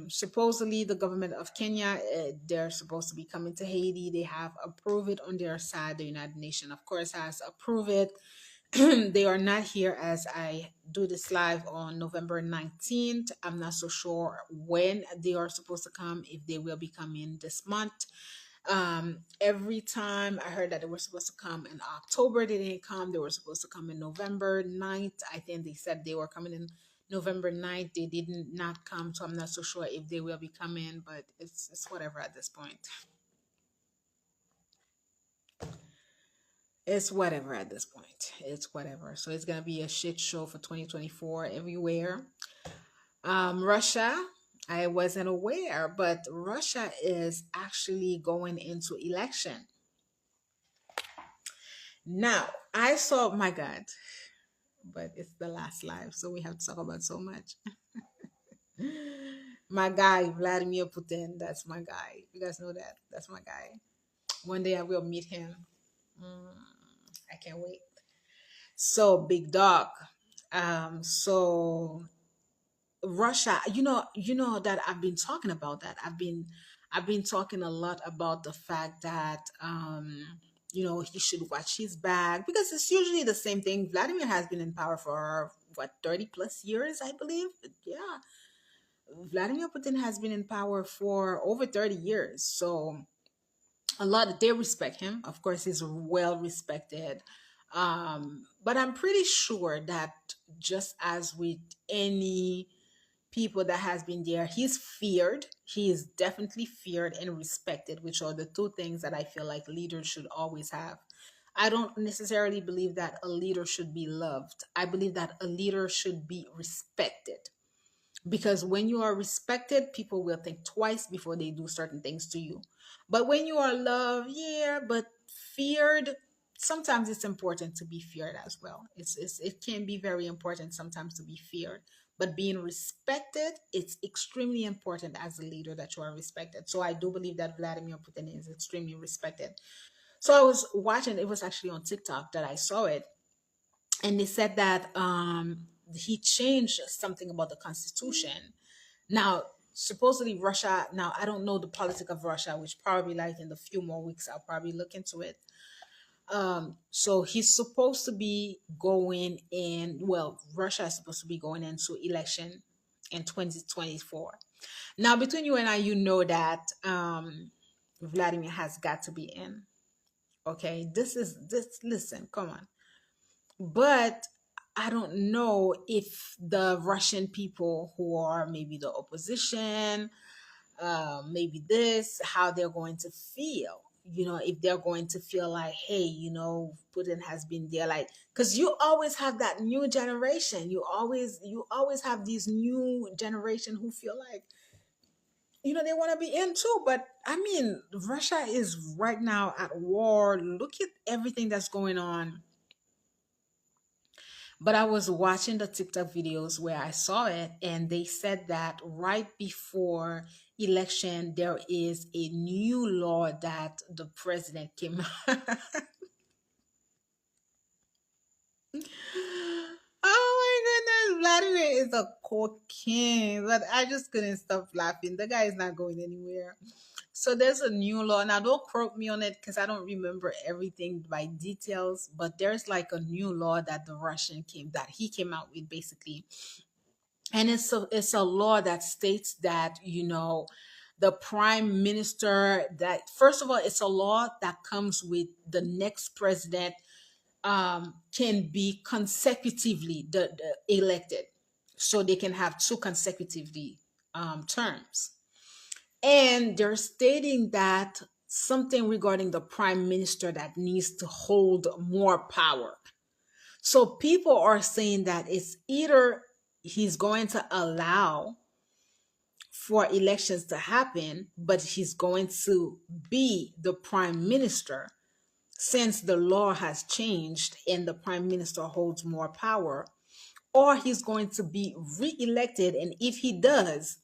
Supposedly, the government of Kenya, they're supposed to be coming to Haiti. They have approved it on their side. The United Nations, of course, has approved it. They are not here as I do this live on November 19th. I'm not so sure when they are supposed to come, if they will be coming this month. Every time I heard that they were supposed to come in October, they didn't come. They were supposed to come in November 9th. I think they said they were coming in November 9th. They didn't not come, so I'm not so sure if they will be coming, but it's whatever at this point. It's whatever at this point. It's whatever. So it's gonna be a shit show for 2024 everywhere. Russia, I wasn't aware, but Russia is actually going into election. Now, I saw, my God, but it's the last live, so we have to talk about so much. My guy, Vladimir Putin, that's my guy. You guys know that. That's my guy. One day I will meet him. Mm, I can't wait. So, big dog. So Russia, you know that I've been talking about that. I've been talking a lot about the fact that you know, he should watch his back because it's usually the same thing. Vladimir has been in power for what, 30 plus years, I believe. Yeah. Vladimir Putin has been in power for over 30 years. So a lot they respect him. Of course, he's well respected. But I'm pretty sure that just as with any people that has been there. He's feared. He is definitely feared and respected, which are the two things that I feel like leaders should always have. I don't necessarily believe that a leader should be loved. I believe that a leader should be respected, because when you are respected, people will think twice before they do certain things to you. But when you are loved, yeah, but feared, sometimes it's important to be feared as well. It can be very important sometimes to be feared, but being respected, it's extremely important as a leader that you are respected. So I do believe that Vladimir Putin is extremely respected. So I was watching, it was actually on TikTok that I saw it, and they said that he changed something about the constitution. Now, supposedly Russia, now I don't know the politics of Russia, which probably like in the few more weeks I'll probably look into it. So he's supposed to be going in, well, Russia is supposed to be going into election in 2024. Now, between you and I, you know that Vladimir has got to be in. Okay, listen, come on. But I don't know if the Russian people who are maybe the opposition, maybe this, how they're going to feel. You know, if they're going to feel like, hey, Putin has been there, like, because you always have that new generation. You always have these new generation who feel like, they want to be in too. But I mean, Russia is right now at war. Look at everything that's going on. But I was watching the TikTok videos where I saw it, and they said that right before election, there is a new law that the president came. Oh my goodness, Vladimir is a cocaine, but I just couldn't stop laughing. The guy is not going anywhere. So there's a new law. Now don't quote me on it because I don't remember everything by details, but there's like a new law that he came out with basically. And it's a law that states that, the prime minister, that first of all, it's a law that comes with the next president can be consecutively elected, so they can have two consecutively terms. And they're stating that something regarding the prime minister that needs to hold more power. So people are saying that it's either he's going to allow for elections to happen, but he's going to be the prime minister since the law has changed and the prime minister holds more power, or he's going to be re-elected. And if he does,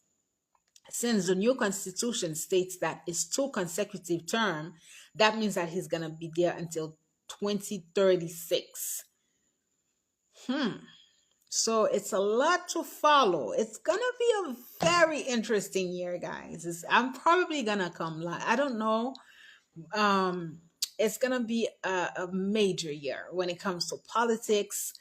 since the new constitution states that it's two consecutive term, that means that he's going to be there until 2036. So it's a lot to follow. It's gonna be a very interesting year, guys. I'm probably gonna come live. I don't know. Um, it's gonna be a major year when it comes to politics.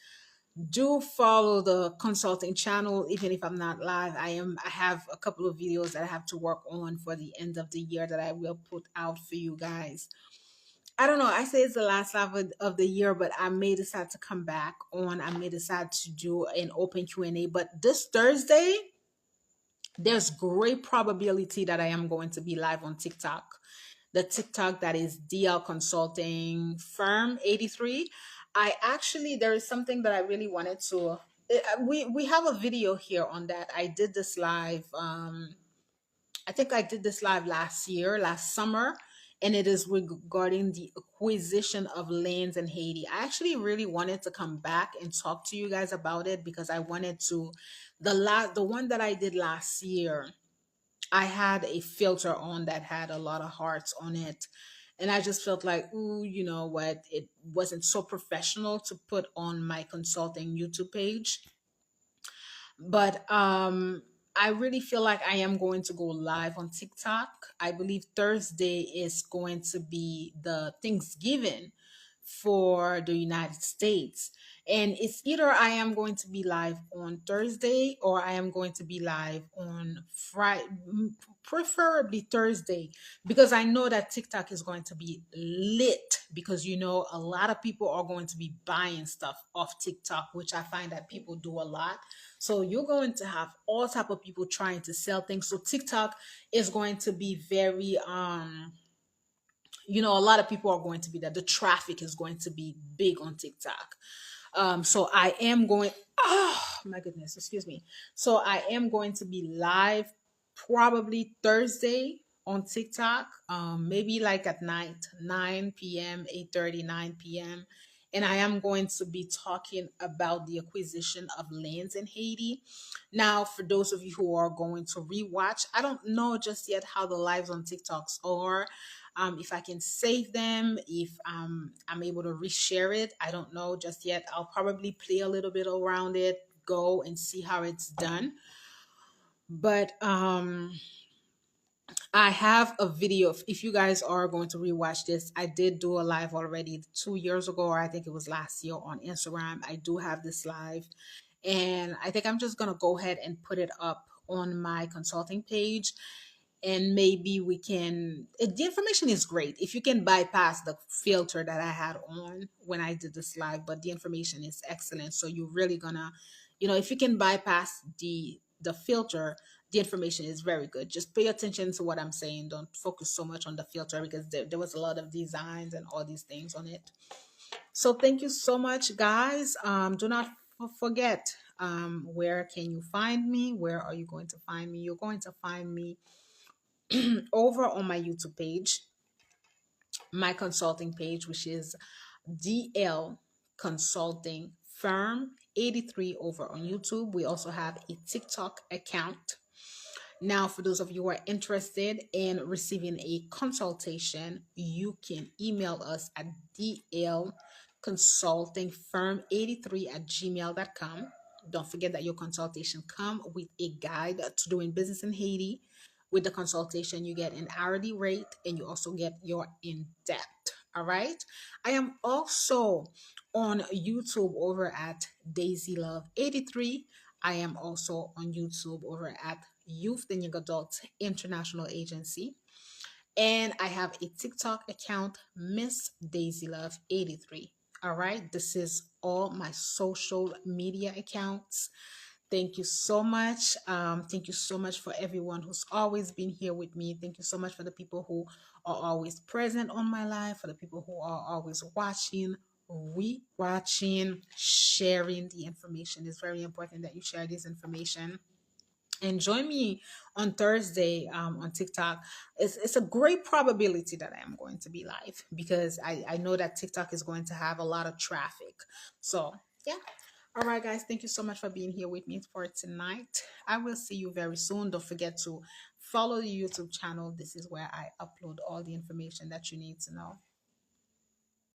Do follow the consulting channel, even if I'm not live. I have a couple of videos that I have to work on for the end of the year that I will put out for you guys. I don't know. I say it's the last live of the year, but I may decide to come back on. I may decide to do an open Q&A. But this Thursday, there's great probability that I am going to be live on TikTok. The TikTok that is DL Consulting Firm 83. There is something that I really wanted to. We have a video here on that. I did this live. I think I did this live last summer, and it is regarding the acquisition of lands in Haiti. I actually really wanted to come back and talk to you guys about it because I wanted to. The one that I did last year, I had a filter on that had a lot of hearts on it. And I just felt like, ooh, you know what? It wasn't so professional to put on my consulting YouTube page. But I really feel like I am going to go live on TikTok. I believe Thursday is going to be the Thanksgiving for the United States. And it's either I am going to be live on Thursday or I am going to be live on Friday, preferably Thursday, because I know that TikTok is going to be lit because a lot of people are going to be buying stuff off TikTok, which I find that people do a lot. So you're going to have all type of people trying to sell things. So TikTok is going to be very a lot of people are going to be there. The traffic is going to be big on TikTok. So I am going, oh my goodness, excuse me. So I am going to be live probably Thursday on TikTok, maybe like at night, 9 p.m., 8:30, 9 p.m. And I am going to be talking about the acquisition of lands in Haiti. Now, for those of you who are going to rewatch, I don't know just yet how the lives on TikToks are. If I can save them, if I'm able to reshare it, I don't know just yet. I'll probably play a little bit around it, go and see how it's done. But I have a video. If you guys are going to rewatch this, I did do a live already 2 years ago, or I think it was last year on Instagram. I do have this live, and I think I'm just gonna go ahead and put it up on my consulting page, and maybe we can the information is great if you can bypass the filter that I had on when I did this live, but the information is excellent. So you're really gonna, if you can bypass the filter, the information is very good. Just pay attention to what I'm saying. Don't focus so much on the filter because there was a lot of designs and all these things on it. So thank you so much, guys. Do not forget, where can you find me? Where are you going to find me? You're going to find me over on my YouTube page, my consulting page, which is DL Consulting Firm 83 over on YouTube. We also have a TikTok account. Now, for those of you who are interested in receiving a consultation, you can email us at dlconsultingfirm83@gmail.com. Don't forget that your consultation come with a guide to doing business in Haiti. With the consultation, you get an hourly rate and you also get your in-depth. All right. I am also on YouTube over at Daisy Love 83. I am also on YouTube over at Youth and Young Adult International Agency. And I have a TikTok account, Miss Daisy Love 83. All right. This is all my social media accounts. Thank you so much. Thank you so much for everyone who's always been here with me. Thank you so much for the people who are always present on my life, for the people who are always watching, re-watching, sharing the information. It's very important that you share this information. And join me on Thursday on TikTok. It's a great probability that I am going to be live because I know that TikTok is going to have a lot of traffic. So, yeah. All right, guys. Thank you so much for being here with me for tonight. I will see you very soon. Don't forget to follow the YouTube channel. This is where I upload all the information that you need to know.